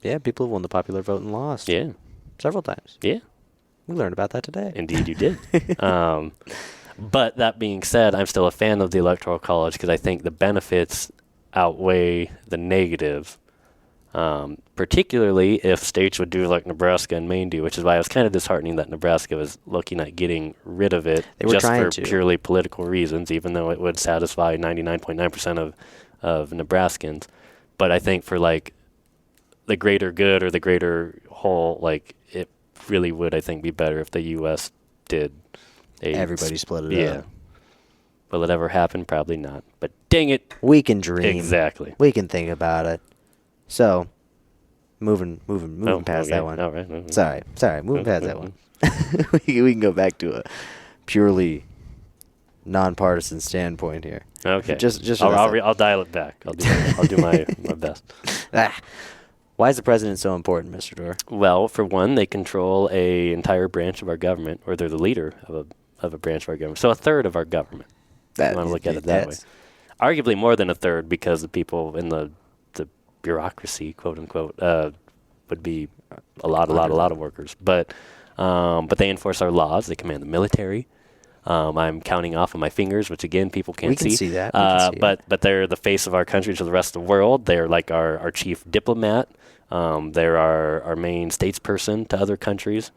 Yeah, people have won the popular vote and lost. Yeah. Several times. Yeah. We learned about that today. Indeed you did. But that being said, I'm still a fan of the electoral college because I think the benefits outweigh the negatives, particularly if states would do like Nebraska and Maine do, which is why it was kind of disheartening that Nebraska was looking at getting rid of it just for purely political reasons, even though it would satisfy 99.9% of Nebraskans. But I think for like the greater good or the greater whole, like it really would, I think, be better if the U.S. did everybody split it up. Will it ever happen? Probably not. But dang it. We can dream. Exactly. We can think about it. So, moving past that one. All right. Sorry. Moving past that one. we can go back to a purely nonpartisan standpoint here. Okay. Just I'll dial it back. I'll do my best. Why is the president so important, Mr. Doerr? Well, for one, they control a entire branch of our government, or they're the leader of a branch of our government. So a third of our government. You want to look at it that way. Arguably more than a third, because the people in the bureaucracy, quote unquote, would be a lot of workers. But they enforce our laws. They command the military. I'm counting off on my fingers, which again people can't see. We can see that. But they're the face of our country to the rest of the world. They're like our chief diplomat. They're our main statesperson to other countries.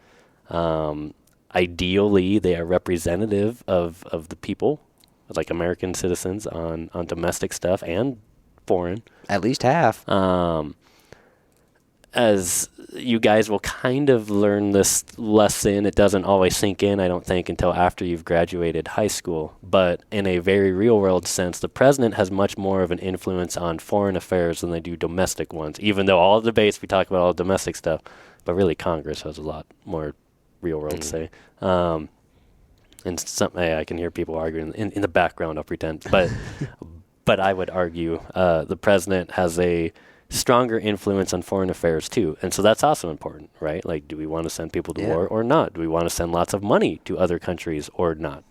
Ideally, they are representative of the people, like American citizens on domestic stuff and foreign. At least half. As you guys will kind of learn this lesson, it doesn't always sink in, I don't think, until after you've graduated high school. But in a very real-world sense, the president has much more of an influence on foreign affairs than they do domestic ones, even though all the debates we talk about all domestic stuff, but really Congress has a lot more real-world say. And I can hear people arguing in the background, I'll pretend. But, but I would argue the president has a stronger influence on foreign affairs too, and so that's also important, right? Like, do we want to send people to war or not? Do we want to send lots of money to other countries or not?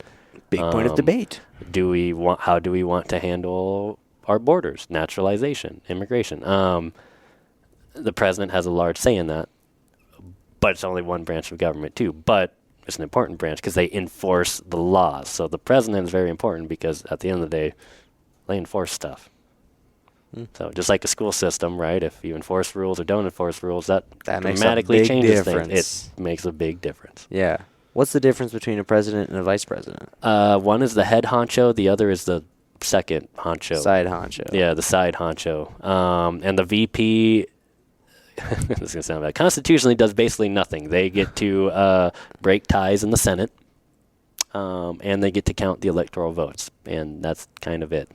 Big point of debate. How do we want to handle our borders, naturalization, immigration? The president has a large say in that, but it's only one branch of government too. But it's an important branch because they enforce the laws. So the president is very important because at the end of the day, they enforce stuff. So just like a school system, right? If you enforce rules or don't enforce rules, that dramatically changes things. It makes a big difference. Yeah. What's the difference between a president and a vice president? One is the head honcho. The other is the second honcho. Side honcho. Yeah, the side honcho. And the VP, this is going to sound bad, constitutionally does basically nothing. They get to break ties in the Senate, and they get to count the electoral votes. And that's kind of it.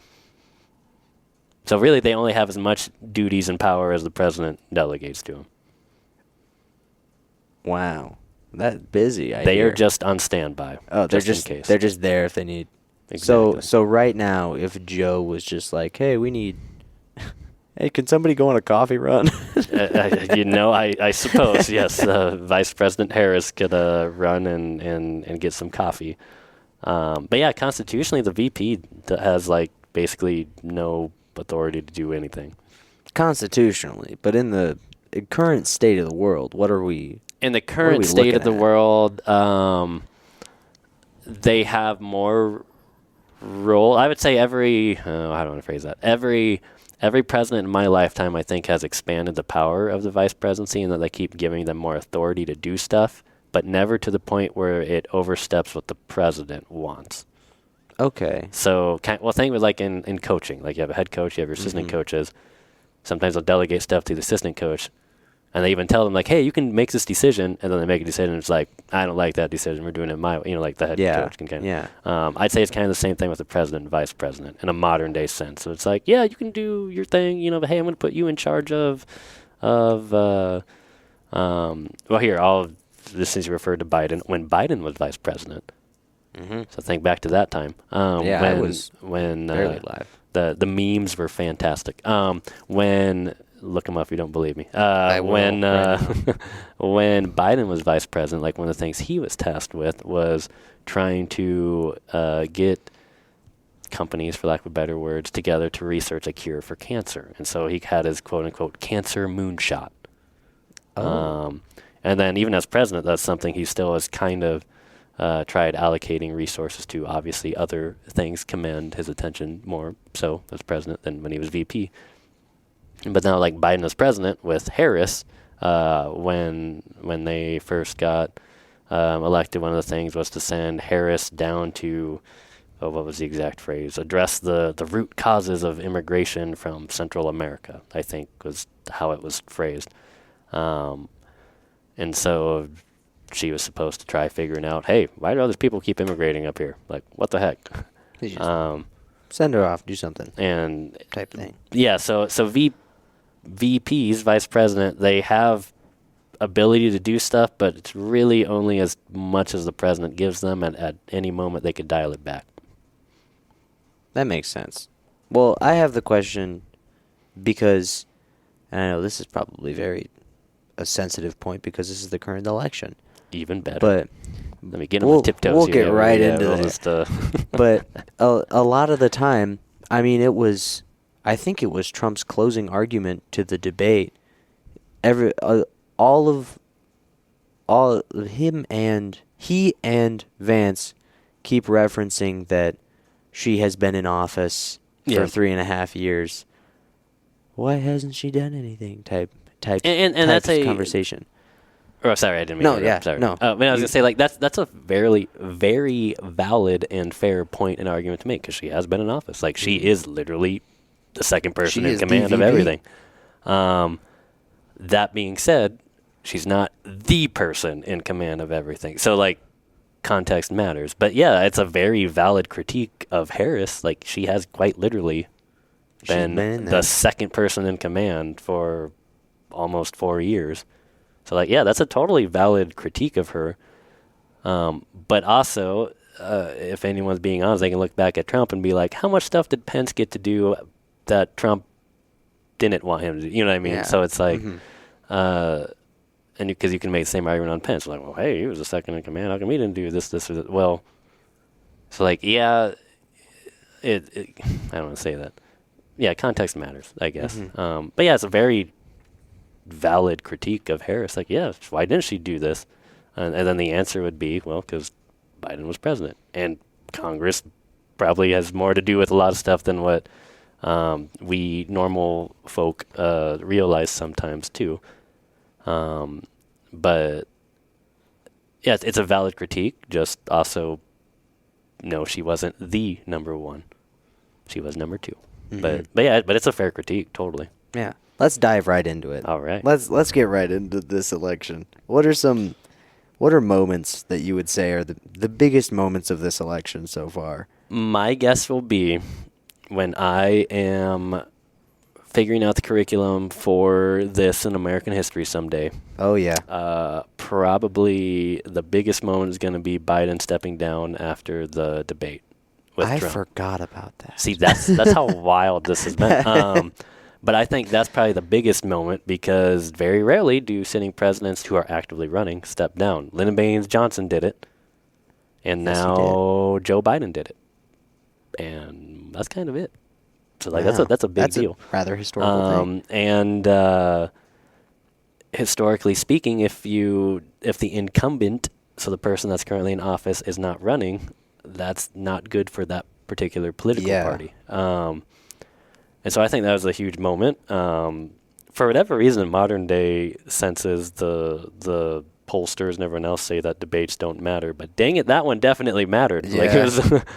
So really, they only have as much duties and power as the president delegates to them. Wow, that busy. They are just on standby. Oh, they're just in case. They're just there if they need. Exactly. So right now, if Joe was just like, "Hey, we need," hey, can somebody go on a coffee run? I suppose yes. Vice President Harris could run and get some coffee. But yeah, constitutionally, the VP has like basically no authority to do anything Constitutionally, but in the current state of the world, what are we? In the current state of the world, they have more role. I would say I don't want to phrase that. Every president in my lifetime, I think, has expanded the power of the vice presidency, and that they keep giving them more authority to do stuff, but never to the point where it oversteps what the president wants. Okay. So, think of it like in coaching. Like you have a head coach, you have your assistant coaches. Sometimes they'll delegate stuff to the assistant coach, and they even tell them like, "Hey, you can make this decision," and then they make a decision. And it's like, "I don't like that decision. We're doing it my way." Like the head coach can kind of. I'd say it's kind of the same thing with the president and vice president in a modern day sense. So it's like, yeah, you can do your thing, but hey, I'm going to put you in charge of. Well, here since you referred to Biden, when Biden was vice president. Mm-hmm. So think back to that time. I was when barely live. The memes were fantastic. When look them up if you don't believe me. When Biden was vice president, like one of the things he was tasked with was trying to get companies, for lack of better words, together to research a cure for cancer. And so he had his quote unquote cancer moonshot. Oh. And then even as president, that's something he still has kind of tried allocating resources to. Obviously, other things command his attention more so as president than when he was VP. But now, like Biden as president with Harris, when they first got elected, one of the things was to send Harris down to, what was the exact phrase? Address the root causes of immigration from Central America, I think was how it was phrased. And so she was supposed to try figuring out, hey, why do all these people keep immigrating up here? Like, what the heck? Send her off, do something. And type thing. Yeah, so VPs, vice president, they have ability to do stuff, but it's really only as much as the president gives them, and at any moment they could dial it back. That makes sense. Well, I have the question because, and I know this is probably a sensitive point because this is the current election. Even better. But let me get on my tiptoes we'll here. Get right into that. But a lot of the time, I mean, I think it was Trump's closing argument to the debate. All of him and he and Vance keep referencing that she has been in office for 3.5 years. Why hasn't she done anything? Type and that's a conversation. Oh, sorry, I didn't mean No, to. yeah, Sorry. no. I was gonna say, like, that's a very, very valid and fair point and argument to make, because she has been in office. Like, she is literally the second person in command of everything. That being said, she's not the person in command of everything. So, like, context matters. But yeah, it's a very valid critique of Harris. Like, she has quite literally been the second person in command for almost 4 years. So, like, yeah, that's a totally valid critique of her. But also, if anyone's being honest, they can look back at Trump and be like, how much stuff did Pence get to do that Trump didn't want him to do? You know what I mean? Yeah. So it's like, and because you can make the same argument on Pence. Like, well, hey, he was the second in command. How come he didn't do this, or that? Well, so, like, yeah, I don't want to say that. Yeah, context matters, I guess. But yeah, it's a very valid critique of Harris. Like, yeah, why didn't she do this? And then the answer would be, well, because Biden was president, and Congress probably has more to do with a lot of stuff than what we normal folk realize sometimes too. But yeah, it's a valid critique. Just also, no, she wasn't the number one. She was number two. But yeah, but it's a fair critique, totally. Yeah. Let's dive right into it. All right. Let's get right into this election. What are moments that you would say are the biggest moments of this election so far? My guess will be when I am figuring out the curriculum for this in American history someday. Oh, yeah. Probably the biggest moment is going to be Biden stepping down after the debate with Trump. I forgot about that. See, that's how wild this has been. But I think that's probably the biggest moment, because very rarely do sitting presidents who are actively running step down. Lyndon Baines Johnson did it, and now Joe Biden did it. And that's kind of it. So, like, that's a big deal. A rather historical thing. And historically speaking, if the incumbent, so the person that's currently in office, is not running, that's not good for that particular political party. And so I think that was a huge moment. For whatever reason, in modern day senses, the pollsters and everyone else say that debates don't matter. But dang it, that one definitely mattered. Yeah, like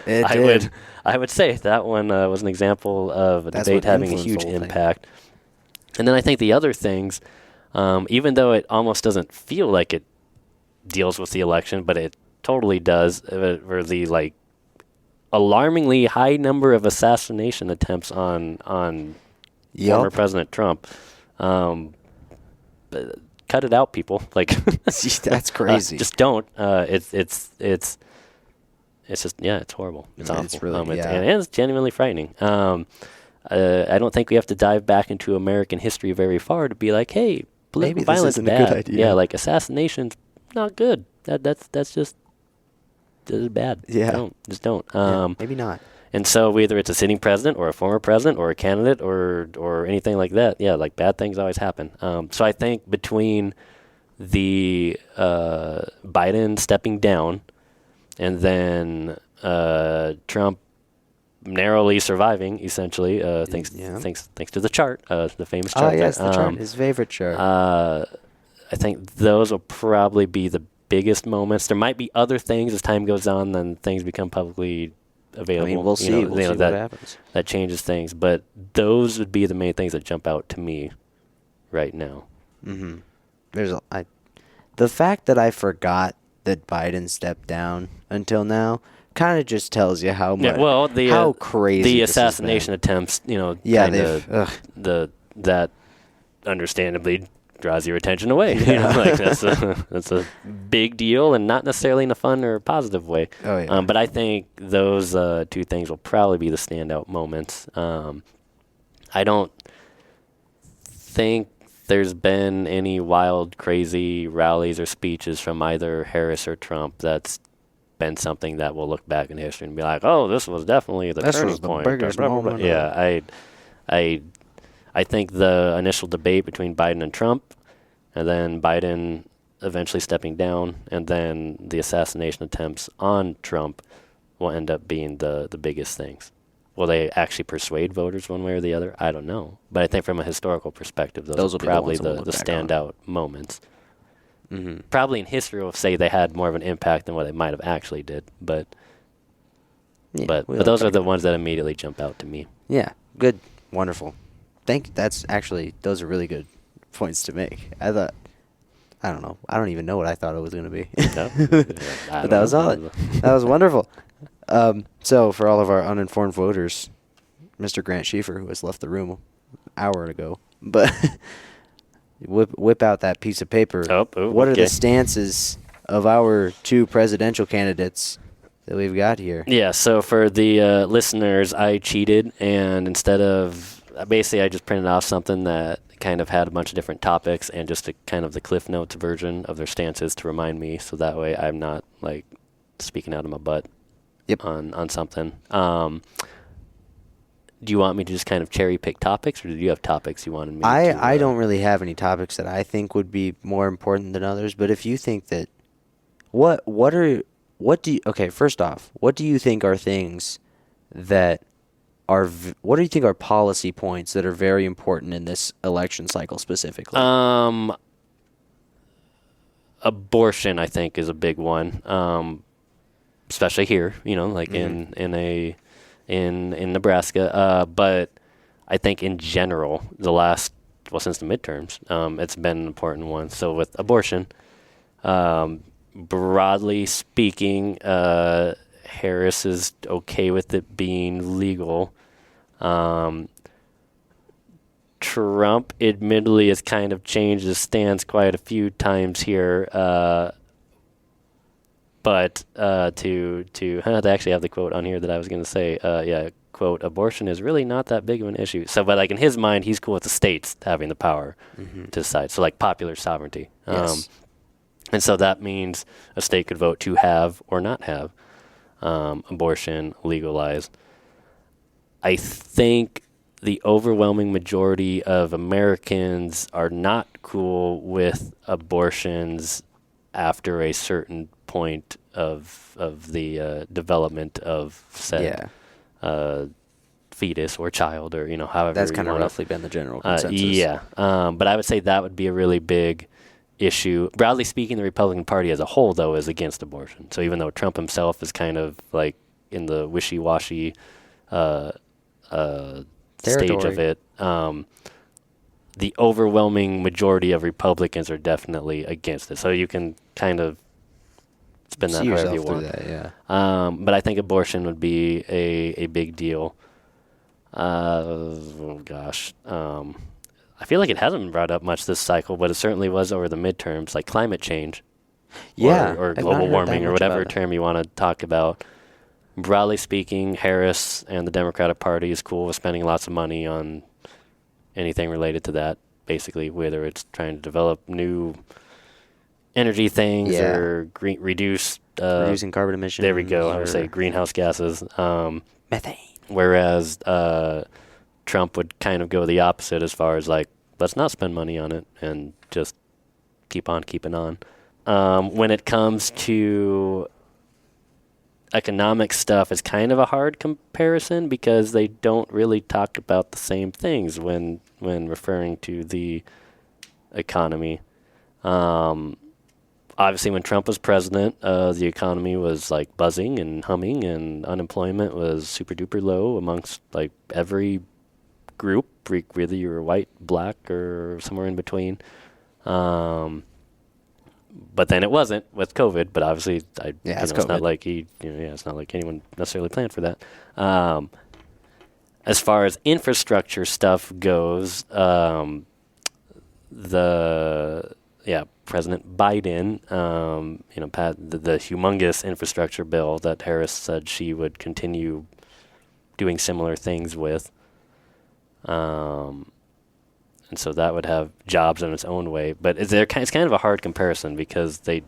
it did. I would say that one was an example of a debate having a huge impact. And then I think the other things, even though it almost doesn't feel like it deals with the election, but it totally does, for the, like, alarmingly high number of assassination attempts on former President Trump. Cut it out, people. Like, that's crazy. Just don't. It's just, yeah, it's horrible. It's awful. It's really, and it's genuinely frightening. I don't think we have to dive back into American history very far to be like, hey, political violence is bad. A good idea. Yeah, like, assassination's not good. That's just bad. Yeah. Just don't. Maybe not. And so whether it's a sitting president or a former president or a candidate or anything like that, yeah, like, bad things always happen. So I think between the Biden stepping down and then Trump narrowly surviving, essentially, thanks to the chart, the famous chart. Oh, yes, the chart, his favorite chart. I think those will probably be the biggest moments. There might be other things as time goes on, then things become publicly available. I mean, we'll see. We'll see what happens. That changes things, but those would be the main things that jump out to me right now. Mm-hmm. The fact that I forgot that Biden stepped down until now kind of just tells you how much. Yeah, well, how crazy the assassination attempts, that understandably draws your attention away. Like, that's a big deal, and not necessarily in a fun or positive way. Oh, yeah. But I think those two things will probably be the standout moments. I don't think there's been any wild, crazy rallies or speeches from either Harris or Trump that's been something that we'll look back in history and be like, oh, this was definitely the turning point. Biggest moment. Yeah, I think the initial debate between Biden and Trump, and then Biden eventually stepping down, and then the assassination attempts on Trump, will end up being the biggest things. Will they actually persuade voters one way or the other? I don't know. But I think from a historical perspective, those are probably the standout moments. Mm-hmm. Probably in history, we'll say they had more of an impact than what they might have actually did. But those are the ones that immediately jump out to me. Yeah, good, wonderful. Those are really good points to make. I don't know. I don't even know what I thought it was going to be. No? But that was solid. That was wonderful. So for all of our uninformed voters, Mr. Grant Schieffer, who has left the room an hour ago, but whip out that piece of paper. What are the stances of our 2 presidential candidates that we've got here? Yeah, so for the listeners, I cheated, and instead of basically I just printed off something that kind of had a bunch of different topics and just a kind of the Cliff Notes version of their stances to remind me, so that way I'm not like speaking out of my butt. Yep. On something. Do you want me to just kind of cherry pick topics, or do you have topics you wanted me to? I don't really have any topics that I think would be more important than others, but if you think that, first off, what do you think are things that what do you think are policy points that are very important in this election cycle specifically? Abortion, I think, is a big one. Especially here, like mm-hmm. in Nebraska. But I think in general, since the midterms, it's been an important one. So with abortion, broadly speaking, Harris is okay with it being legal. Trump admittedly has kind of changed his stance quite a few times here. But they actually have the quote on here that I was going to say, quote, abortion is really not that big of an issue. So, but like in his mind, he's cool with the states having the power mm-hmm. to decide. So like popular sovereignty. Yes. And so that means a state could vote to have or not have abortion legalized. I think the overwhelming majority of Americans are not cool with abortions after a certain point of the development of said fetus or child, or however that's kind of roughly been the general consensus. But I would say that would be a really big issue. Broadly speaking, the Republican Party as a whole, though, is against abortion. So even though Trump himself is kind of like in the wishy-washy stage of it, the overwhelming majority of Republicans are definitely against it. So you can kind of spin that however you want. That, but I think abortion would be a big deal. I feel like it hasn't been brought up much this cycle, but it certainly was over the midterms, like climate change. Or global warming, or whatever term you want to talk about. Broadly speaking, Harris and the Democratic Party is cool with spending lots of money on anything related to that, basically, whether it's trying to develop new energy things or reducing carbon emissions. There we go. I would say greenhouse gases. Methane. Whereas Trump would kind of go the opposite as far as like, let's not spend money on it and just keep on keeping on. When it comes to economic stuff, it's kind of a hard comparison because they don't really talk about the same things when referring to the economy. Obviously, when Trump was president, the economy was like buzzing and humming, and unemployment was super duper low amongst like every group, whether you were white, black, or somewhere in between. But then it wasn't with COVID. But obviously, it's not like it's not like anyone necessarily planned for that. As far as infrastructure stuff goes, President Biden, the humongous infrastructure bill that Harris said she would continue doing similar things with. And so that would have jobs in its own way. But it's kind of a hard comparison because they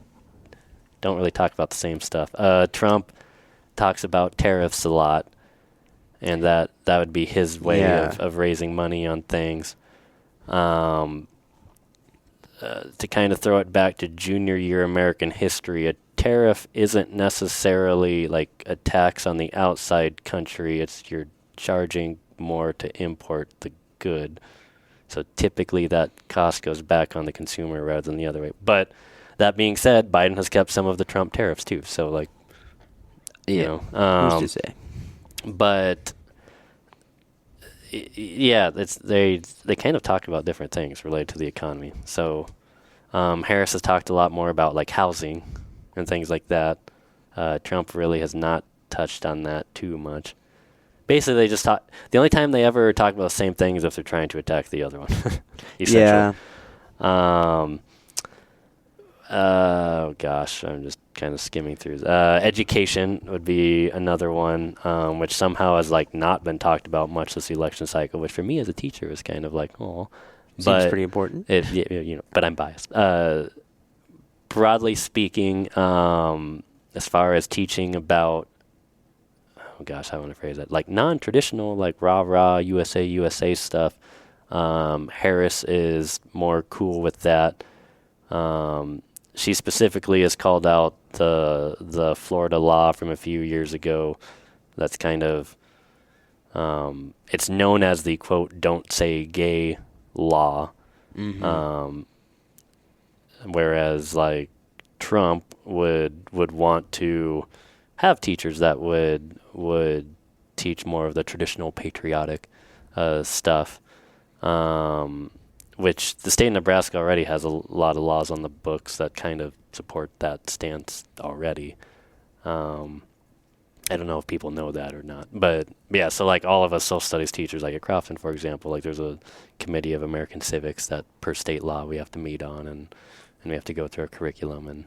don't really talk about the same stuff. Trump talks about tariffs a lot, and that would be his way of raising money on things. To kind of throw it back to junior year American history, tariff isn't necessarily like a tax on the outside country. It's you're charging more to import the good. So typically that cost goes back on the consumer rather than the other way. But that being said, Biden has kept some of the Trump tariffs too. So like, you know, who's to say? But yeah, they kind of talk about different things related to the economy. So Harris has talked a lot more about like housing and things like that. Trump really has not touched on that too much. Basically, they just talk. The only time they ever talk about the same thing is if they're trying to attack the other one. Yeah. Oh gosh, I'm just kind of skimming through. Education would be another one, which somehow has like not been talked about much this election cycle. Which for me as a teacher is kind of like, oh, Seems pretty important. But I'm biased. Broadly speaking, as far as teaching about, oh gosh, I want to phrase that, like non-traditional, like rah-rah, USA stuff, Harris is more cool with that. She specifically has called out the Florida law from a few years ago. That's kind of, it's known as the, quote, don't say gay law. Mm-hmm. Whereas, like, Trump would want to have teachers that would teach more of the traditional patriotic stuff, which the state of Nebraska already has a lot of laws on the books that kind of support that stance already. I don't know if people know that or not, but yeah, so like all of us social studies teachers, like at Crofton, for example, like there's a committee of American civics that per state law we have to meet on, and we have to go through our curriculum and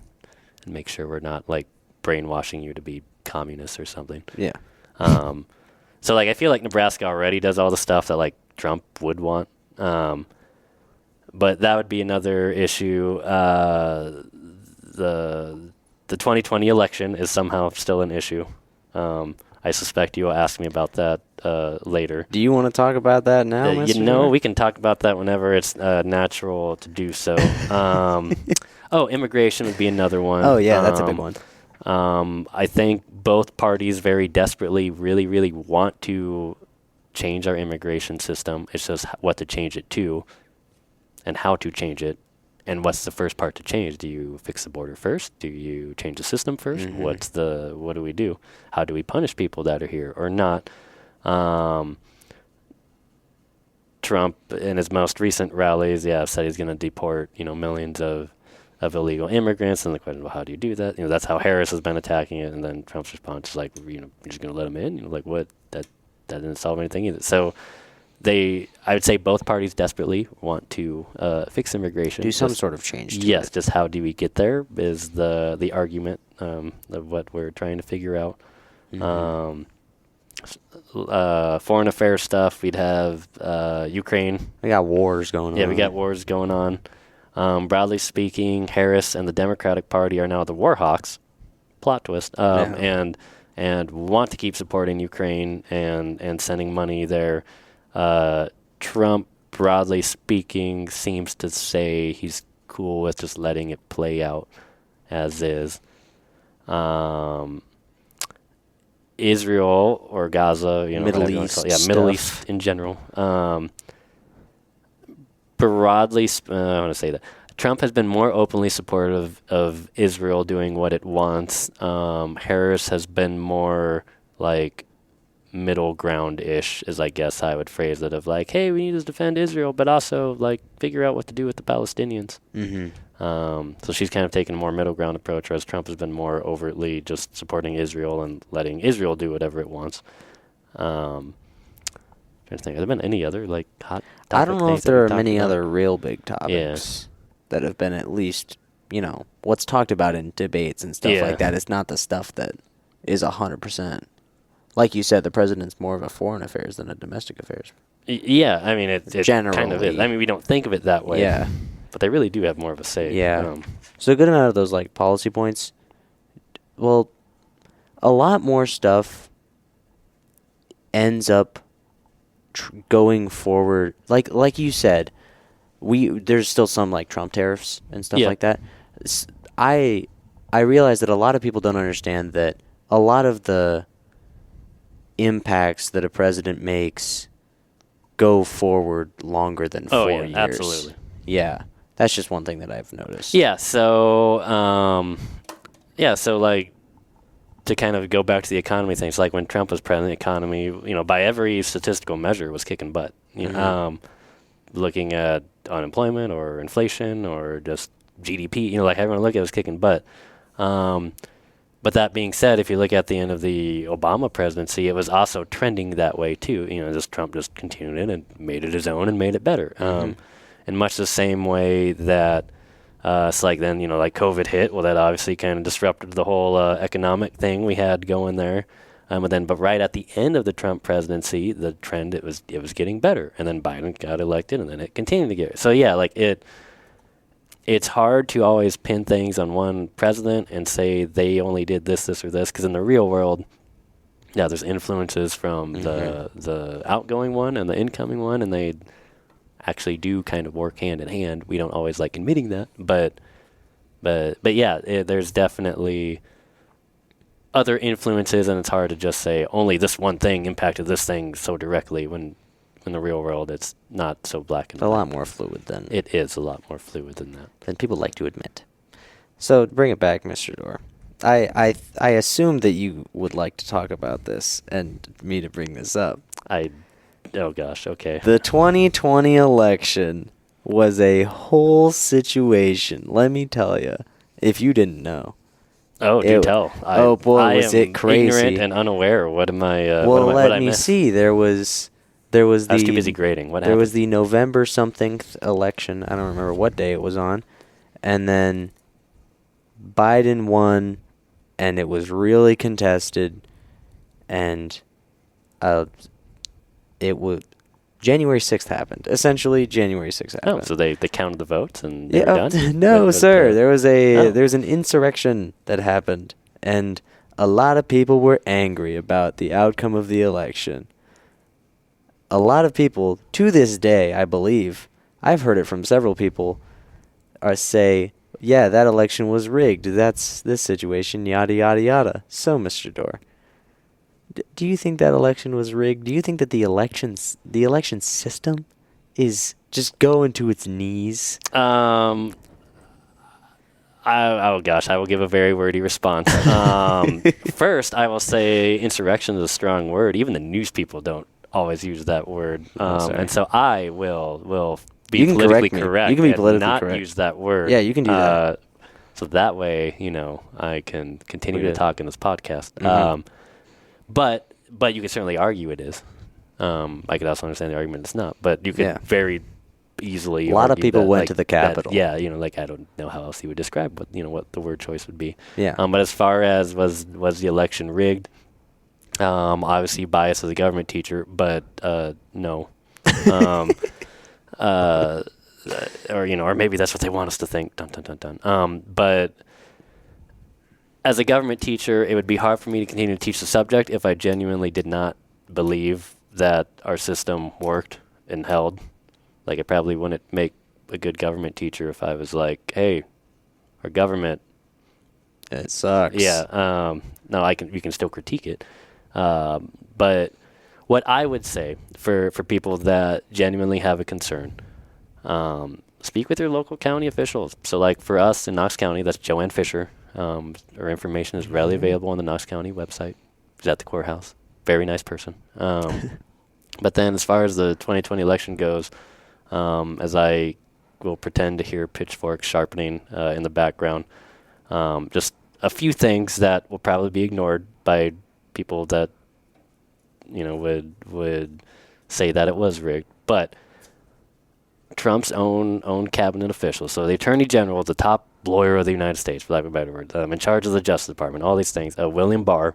make sure we're not like brainwashing you to be communists or something. Yeah. So like I feel like Nebraska already does all the stuff that like Trump would want. But that would be another issue. The 2020 election is somehow still an issue. I suspect you will ask me about that later. Do you want to talk about that now, Mr. Doerr? We can talk about that whenever it's natural to do so. Immigration would be another one. Oh, yeah, that's a big one. I think both parties very desperately really, really want to change our immigration system. It's just what to change it to and how to change it. And what's the first part to change? Do you fix the border first? Do you change the system first? Mm-hmm. What do we do? How do we punish people that are here or not? Trump, in his most recent rallies, said he's going to deport, millions of illegal immigrants. And the question, well, how do you do that? That's how Harris has been attacking it. And then Trump's response is like, you're just going to let them in? Like, what? That didn't solve anything either. So I would say both parties desperately want to fix immigration. Do some sort of change to yes, it. just how do we get there is the argument of what we're trying to figure out. Mm-hmm. Foreign affairs stuff, we'd have Ukraine. We got wars going on. Yeah, we got wars going on. Broadly speaking, Harris and the Democratic Party are now the war hawks. Plot twist. And want to keep supporting Ukraine and sending money there. Trump, broadly speaking, seems to say he's cool with just letting it play out as is. Israel or Gaza, Middle East, Middle East in general. Broadly, I want to say that Trump has been more openly supportive of Israel doing what it wants. Harris has been more like middle ground-ish, is I guess I would phrase it, of like, hey, we need to defend Israel, but also like figure out what to do with the Palestinians. Mm-hmm. So she's kind of taken a more middle ground approach, whereas Trump has been more overtly just supporting Israel and letting Israel do whatever it wants. Trying to think, have there been any other like hot topic I don't know things if there that are we many talked other real big topics that have been at least, what's talked about in debates and stuff like that. It's not the stuff that is 100%. Like you said, the president's more of a foreign affairs than a domestic affairs. Yeah, I mean, it generally kind of is. I mean, we don't think of it that way. Yeah. But they really do have more of a say. Yeah. So a good amount of those like policy points, well, a lot more stuff ends up going forward. Like you said, there's still some like Trump tariffs and stuff like that. I realize that a lot of people don't understand that a lot of the impacts that a president makes go forward longer than 4 years. Absolutely. Yeah, that's just one thing that I've noticed. Yeah, so like to kind of go back to the economy things, like when Trump was president, the economy, by every statistical measure was kicking butt. Looking at unemployment or inflation or just GDP, like everyone looked at it was kicking butt. But that being said, if you look at the end of the Obama presidency, it was also trending that way too. Trump just continued it and made it his own and made it better. In much the same way that it's like then, like COVID hit. Well, that obviously kind of disrupted the whole economic thing we had going there. But right at the end of the Trump presidency, the trend, it was getting better. And then Biden got elected, and then it continued to get. So yeah, like it's hard to always pin things on one president and say they only did this, or this, because in the real world, yeah, there's influences from the outgoing one and the incoming one, and they actually do kind of work hand in hand. We don't always like admitting that, but yeah, there's definitely other influences, and it's hard to just say only this one thing impacted this thing so directly when in the real world it's not so black and white. A lot more fluid than it is. A lot more fluid than that than people like to admit. So bring it back, Mr. Doerr. I assume that you would like to talk about this and me to bring this up. Oh gosh, okay. The 2020 election was a whole situation. Let me tell you, if you didn't know. Oh, do tell. Was it crazy? Ignorant and unaware. What am I? Let me see. There was I was too busy grading. What happened? There was the November something election. I don't remember what day it was on, and then Biden won, and it was really contested, and it would. January 6th happened. Essentially, January 6th happened. Oh, so they counted the votes and they were done? No, sir. There was an insurrection that happened, and a lot of people were angry about the outcome of the election. A lot of people, to this day, I believe, I've heard it from several people, say, yeah, that election was rigged. That's this situation, yada, yada, yada. So, Mr. Doerr, do you think that election was rigged? Do you think that the election system is just going to its knees? Oh gosh, I will give a very wordy response. First, I will say insurrection is a strong word. Even the news people don't always use that word. And so I will be politically correct. You can be politically not correct. Use that word. Yeah, you can do that. So that way, I can continue to talk in this podcast. Mm-hmm. But you could certainly argue it is. I could also understand the argument it's not. But you could very easily. A lot of people went like, to the Capitol. I don't know how else you would describe what the word choice would be. Yeah. But as far as was the election rigged, obviously biased as a government teacher, but no. Or maybe that's what they want us to think. Dun dun dun dun. But as a government teacher, it would be hard for me to continue to teach the subject if I genuinely did not believe that our system worked and held. Like, I probably wouldn't make a good government teacher if I was like, hey, our government, it sucks. Yeah. No, you can still critique it. But what I would say for people that genuinely have a concern, speak with your local county officials. So, like, for us in Knox County, that's Joanne Fisher. Her information is readily available on the Knox County website. She's at the courthouse. Very nice person. But then as far as the 2020 election goes, as I will pretend to hear pitchforks sharpening in the background, just a few things that will probably be ignored by people that would say that it was rigged. But Trump's own cabinet officials, so the Attorney General, the top lawyer of the United States, for lack of a better word, in charge of the Justice Department, all these things, William Barr,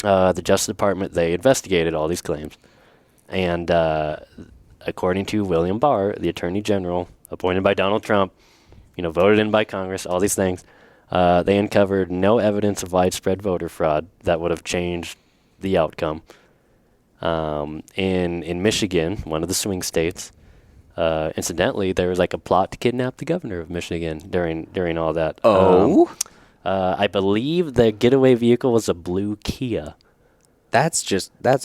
the Justice Department, they investigated all these claims. And according to William Barr, the Attorney General, appointed by Donald Trump, voted in by Congress, all these things, they uncovered no evidence of widespread voter fraud that would have changed the outcome. In Michigan, one of the swing states, incidentally, there was like a plot to kidnap the governor of Michigan during all that. I believe the getaway vehicle was a blue Kia. That's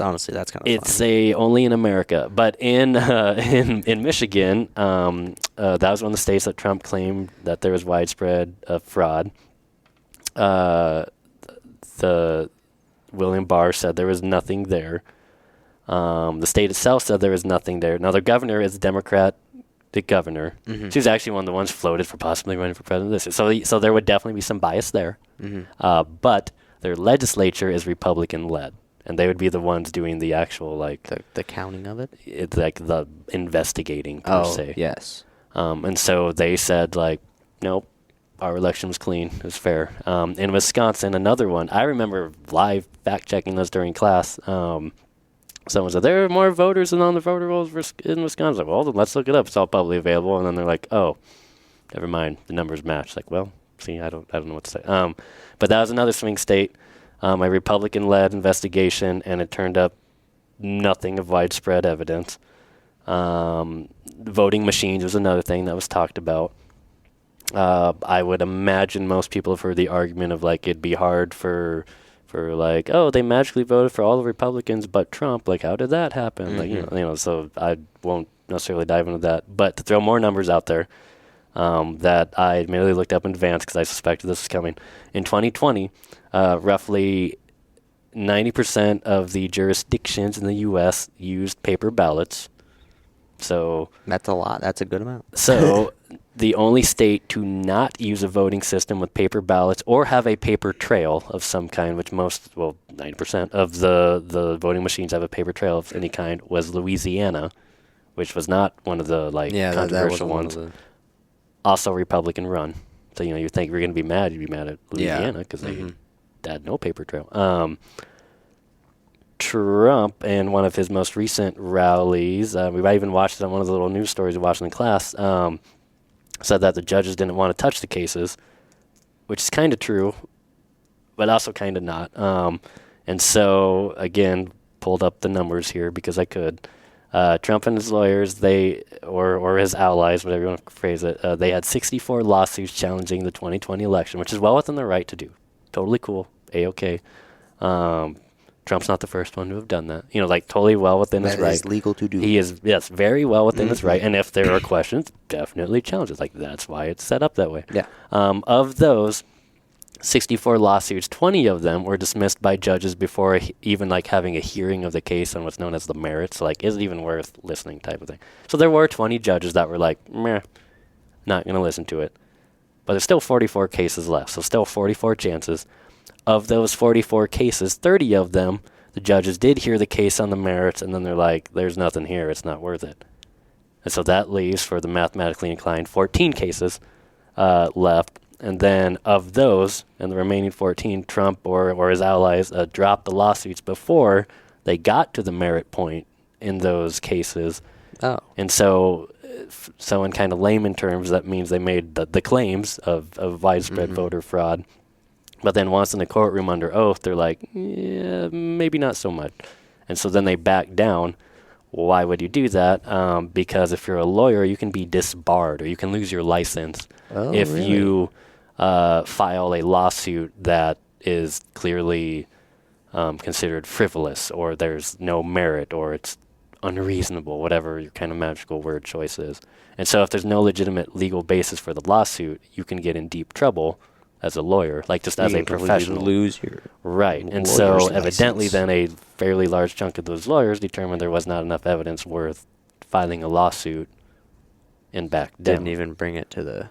honestly kind of It's funny. only in America, but in Michigan, that was one of the states that Trump claimed that there was widespread fraud. The William Barr said there was nothing there. The state itself said there was nothing there. Now, the governor is a Democrat. The governor, she was actually one of the ones floated for possibly running for president. So there would definitely be some bias there. But their legislature is Republican led. And they would be the ones doing the actual, like... The counting of it? It's like the investigating, per se. Yes. And so they said, like, nope, our election was clean. It was fair. In Wisconsin, another one. I remember live fact-checking those during class. Someone said, there are more voters than on the voter rolls in Wisconsin. Well, then let's look it up. It's all publicly available. And then they're like, oh, never mind. The numbers match. Like, well, see, I don't know what to say. But that was another swing state. A Republican-led investigation, and it turned up nothing of widespread evidence. Voting machines was another thing that was talked about. I would imagine most people have heard the argument of, like, it'd be hard for like, oh, they magically voted for all the Republicans but Trump. Like, how did that happen? Like, you know, so I won't necessarily dive into that. But to throw more numbers out there, that I immediately looked up in advance because I suspected this was coming. In 2020, roughly 90% of the jurisdictions in the U.S. used paper ballots. So that's a lot. That's a good amount. So the only state to not use a voting system with paper ballots or have a paper trail of some kind, which 90% of the voting machines have a paper trail of any kind, was Louisiana, which was not one of the controversial ones. Also Republican run. So, you think if you're going to be mad, you'd be mad at Louisiana because they had no paper trail. Trump, in one of his most recent rallies, we even watched it on one of the little news stories we watched in class, said that the judges didn't want to touch the cases, which is kind of true, but also kind of not. And so, again, pulled up the numbers here because I could. Trump and his lawyers, or his allies, whatever you want to phrase it, they had 64 lawsuits challenging the 2020 election, which is well within their right to do. Totally cool. A-okay. Trump's not the first one to have done that. Totally well within his right. That is legal to do. He is, yes, very well within his right. And if there are questions, definitely challenge it. Like, that's why it's set up that way. Yeah. Of those 64 lawsuits, 20 of them were dismissed by judges before even, having a hearing of the case on what's known as the merits. Is it even worth listening type of thing. So there were 20 judges that were like, meh, not going to listen to it. But there's still 44 cases left, so still 44 chances. Of those 44 cases, 30 of them, the judges did hear the case on the merits, and then they're like, there's nothing here, it's not worth it. And so that leaves, for the mathematically inclined, 14 cases left. And then of those, and the remaining 14, Trump or his allies dropped the lawsuits before they got to the merit point in those cases. Oh. And so in kind of layman terms, that means they made the claims of widespread voter fraud. But then once in the courtroom under oath, they're like, yeah, maybe not so much. And so then they back down. Why would you do that? Because if you're a lawyer, you can be disbarred or you can lose your license if really? you file a lawsuit that is clearly considered frivolous, or there's no merit, or it's unreasonable, whatever your kind of magical word choice is. And so if there's no legitimate legal basis for the lawsuit, you can get in deep trouble as a lawyer, just as a professional. Lose your right. And so evidently then a fairly large chunk of those lawyers determined there was not enough evidence worth filing a lawsuit and back down. Didn't even bring it to the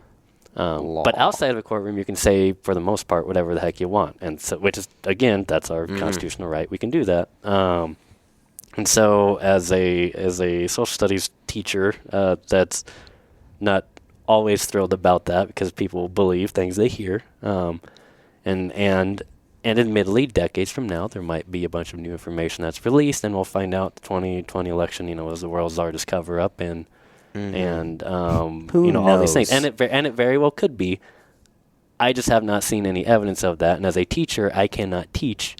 law. But outside of a courtroom, you can say, for the most part, whatever the heck you want. And so, which is, again, that's our constitutional right. We can do that. And so as a social studies teacher, that's not always thrilled about that because people believe things they hear. And admittedly, decades from now, there might be a bunch of new information that's released, and we'll find out the 2020 election, was the world's largest cover-up, and all these things. And it very well could be. I just have not seen any evidence of that. And as a teacher, I cannot teach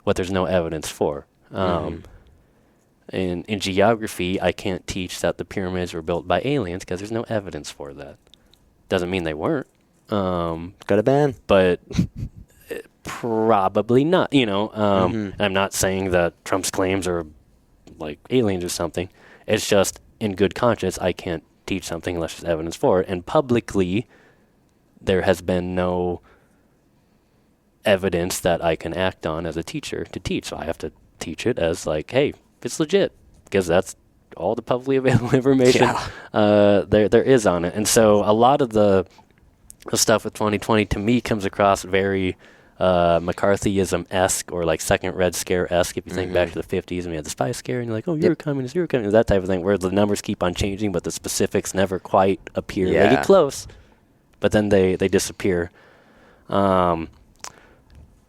what there's no evidence for. In geography, I can't teach that the pyramids were built by aliens because there's no evidence for that. Doesn't mean they weren't. Got a ban. But probably not, I'm not saying that Trump's claims are like aliens or something. It's just in good conscience, I can't teach something unless there's evidence for it. And publicly, there has been no evidence that I can act on as a teacher to teach. So I have to teach it as like, hey, it's legit, because that's all the publicly available information there is on it. And so a lot of the stuff with 2020 to me comes across very McCarthyism-esque, or like second Red Scare-esque, if you think back to the 50s and we had the spy scare and you're like, oh, you're a communist, that type of thing, where the numbers keep on changing but the specifics never quite appear. They get close, but then they disappear.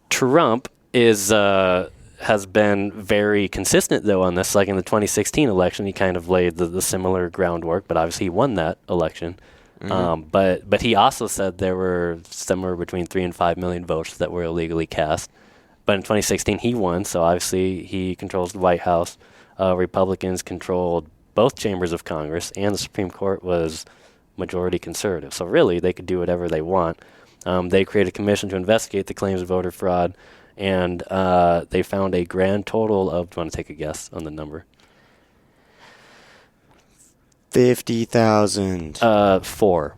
Trump has been very consistent, though, on this. Like in the 2016 election, he kind of laid the similar groundwork, but obviously he won that election. But he also said there were somewhere between 3 and 5 million votes that were illegally cast. But in 2016, he won, so obviously he controls the White House. Republicans controlled both chambers of Congress, and the Supreme Court was majority conservative. So really, they could do whatever they want. They created a commission to investigate the claims of voter fraud, and they found a grand total of, do you want to take a guess on the number? 50,000. 4.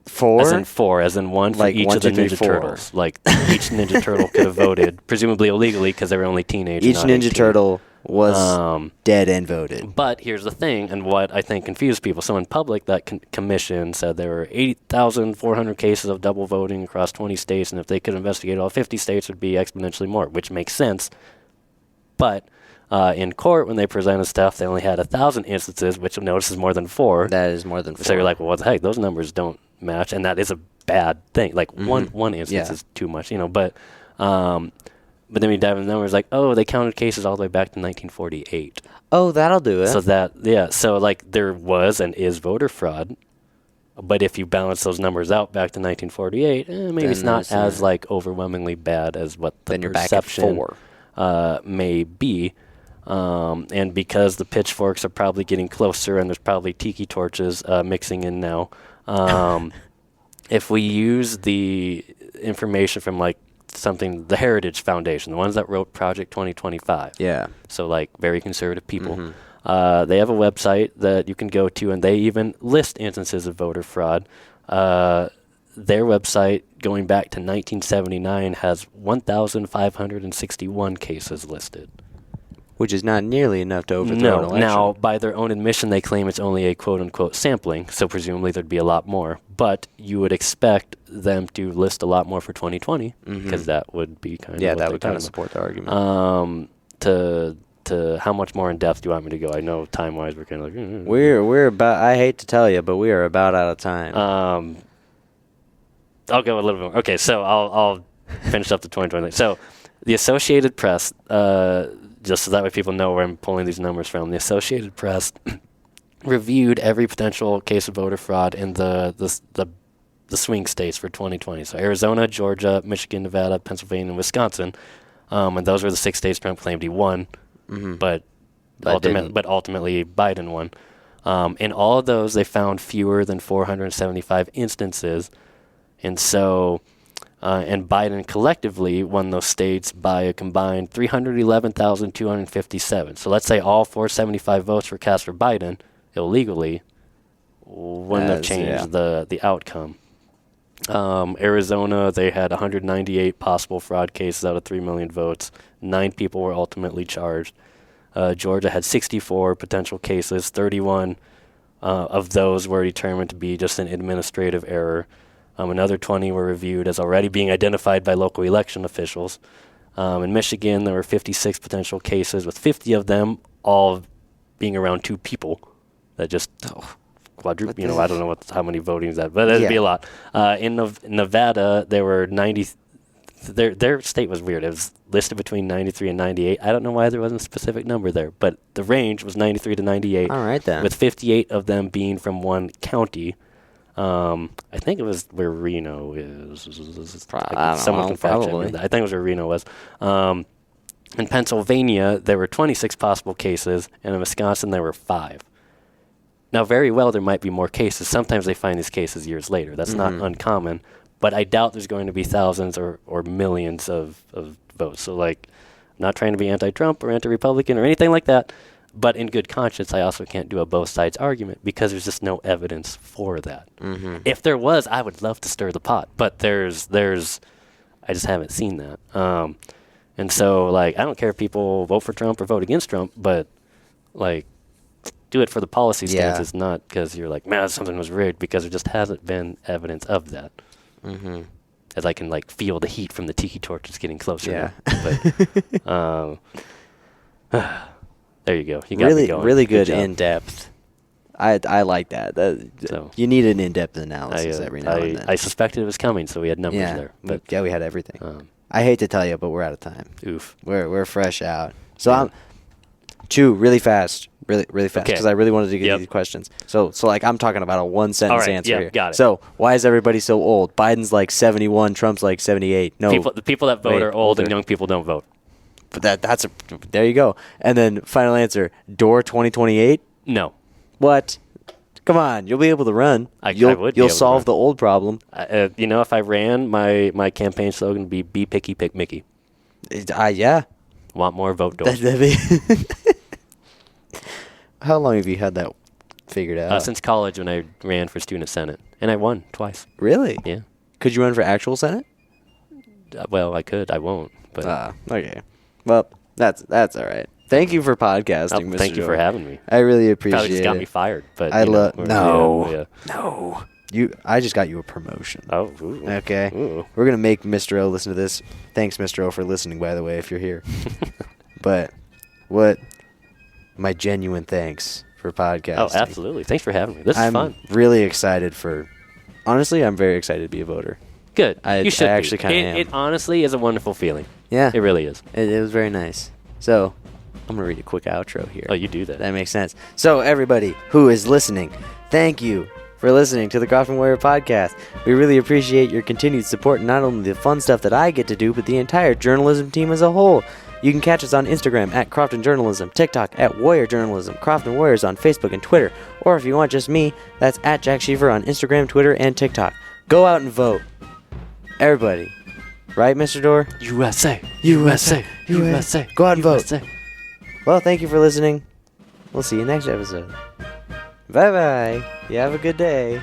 4? As in 4, as in one for like each 1, of the 2, 3, Ninja 4. Turtles. Like each Ninja Turtle could have voted, presumably illegally because they were only teenagers. Each Ninja 18. Turtle was dead and voted. But here's the thing, and what I think confused people. So in public, that commission said there were 80,400 cases of double voting across 20 states, and if they could investigate all 50 states, it would be exponentially more, which makes sense. But in court, when they presented stuff, they only had 1,000 instances, which you'll notice is more than 4. That is more than 4. So you're like, well, what the heck? Those numbers don't match, and that is a bad thing. Like one instance is too much, But then we dive into the numbers, like, oh, they counted cases all the way back to 1948. Oh, that'll do it. So so like there was and is voter fraud, but if you balance those numbers out back to 1948, maybe then it's not as like overwhelmingly bad as what the perception may be. And because the pitchforks are probably getting closer and there's probably tiki torches mixing in now, if we use the information from like the Heritage Foundation, the ones that wrote Project 2025. Yeah. So like very conservative people. They have a website that you can go to, and they even list instances of voter fraud. Their website, going back to 1979, has 1,561 cases listed. Which is not nearly enough to overthrow an election. Now, by their own admission, they claim it's only a quote-unquote sampling, so presumably there'd be a lot more. But you would expect them to list a lot more for 2020, because that would be kind of that would kind of support the argument. To how much more in depth do you want me to go? I know time-wise we're kind of like... We're about... I hate to tell you, but we are about out of time. I'll go a little bit more. Okay, so I'll finish up the 2020. So the Associated Press... just so that way people know where I'm pulling these numbers from. The Associated Press reviewed every potential case of voter fraud in the swing states for 2020. So Arizona, Georgia, Michigan, Nevada, Pennsylvania, and Wisconsin. And those were the 6 states Trump claimed he won. But ultimately Biden won. In all of those, they found fewer than 475 instances. And so... and Biden collectively won those states by a combined 311,257. So let's say all 475 votes were cast for Biden illegally, wouldn't have changed the outcome. Arizona, they had 198 possible fraud cases out of 3 million votes. 9 people were ultimately charged. Georgia had 64 potential cases. 31 of those were determined to be just an administrative error. Another 20 were reviewed as already being identified by local election officials. In Michigan, there were 56 potential cases, with 50 of them all being around 2 people. That just quadruple. I don't know how many votings that, but it'd be a lot. In Nevada, there were 90. Their state was weird. It was listed between 93 and 98. I don't know why there wasn't a specific number there, but the range was 93 to 98. All right, then. With 58 of them being from one county. I think it was where Reno is. Someone can fact check me that. I think it was where Reno was. In Pennsylvania, there were 26 possible cases, and in Wisconsin, there were 5. Now, very well, there might be more cases. Sometimes they find these cases years later. That's not uncommon. But I doubt there's going to be thousands or millions of votes. So, like, I'm not trying to be anti-Trump or anti-Republican or anything like that. But in good conscience, I also can't do a both sides argument because there's just no evidence for that. If there was, I would love to stir the pot. But there's I just haven't seen that. And so, like, I don't care if people vote for Trump or vote against Trump, but, like, do it for the policy stances, not because you're like, man, something was rigged, because there just hasn't been evidence of that. As I can, like, feel the heat from the tiki torches getting closer. Yeah. But, there you go. You got me going. Really good in-depth. I like that. So, you need an in-depth analysis every now and then. I suspected it was coming, so we had numbers there. But we had everything. I hate to tell you, but we're out of time. Oof. We're fresh out. So I'm really fast, because I really wanted to get you these questions. So like I'm talking about a one-sentence answer here. Got it. So why is everybody so old? Biden's like 71, Trump's like 78. No, the people that vote are old, and young people don't vote. But there you go. And then final answer: Doerr 2028. No. What? Come on, you'll be able to run. You'll solve the old problem. If I ran, my campaign slogan would be picky, pick Mickey. Yeah. Want more, vote Doerr. How long have you had that figured out? Since college, when I ran for student senate, and I won twice. Really? Yeah. Could you run for actual senate? Well, I could. I won't. But okay. Well, that's all right. Thank you for podcasting, Mr. Thank you for having me. I really appreciate it. Probably just got me fired, but no. I just got you a promotion. Oh, ooh. Okay. Ooh. We're gonna make Mr. O listen to this. Thanks, Mr. O, for listening. By the way, if you're here, but my genuine thanks for podcasting. Oh, absolutely. Thanks for having me. This is fun. I'm really excited honestly, I'm very excited to be a voter. Good. You should. I actually kind of am. It honestly is a wonderful feeling. Yeah. It really is. It was very nice. So, I'm going to read a quick outro here. Oh, you do that. That makes sense. So, everybody who is listening, thank you for listening to the Crofton Warrior Podcast. We really appreciate your continued support, and not only the fun stuff that I get to do, but the entire journalism team as a whole. You can catch us on Instagram at Crofton Journalism, TikTok at Warrior Journalism, Crofton Warriors on Facebook and Twitter, or if you want just me, that's at Jack Schiefer on Instagram, Twitter, and TikTok. Go out and vote. Everybody. Right, Mr. Doerr? USA. USA. USA. Go out and vote. USA. Well, thank you for listening. We'll see you next episode. Bye-bye. You have a good day.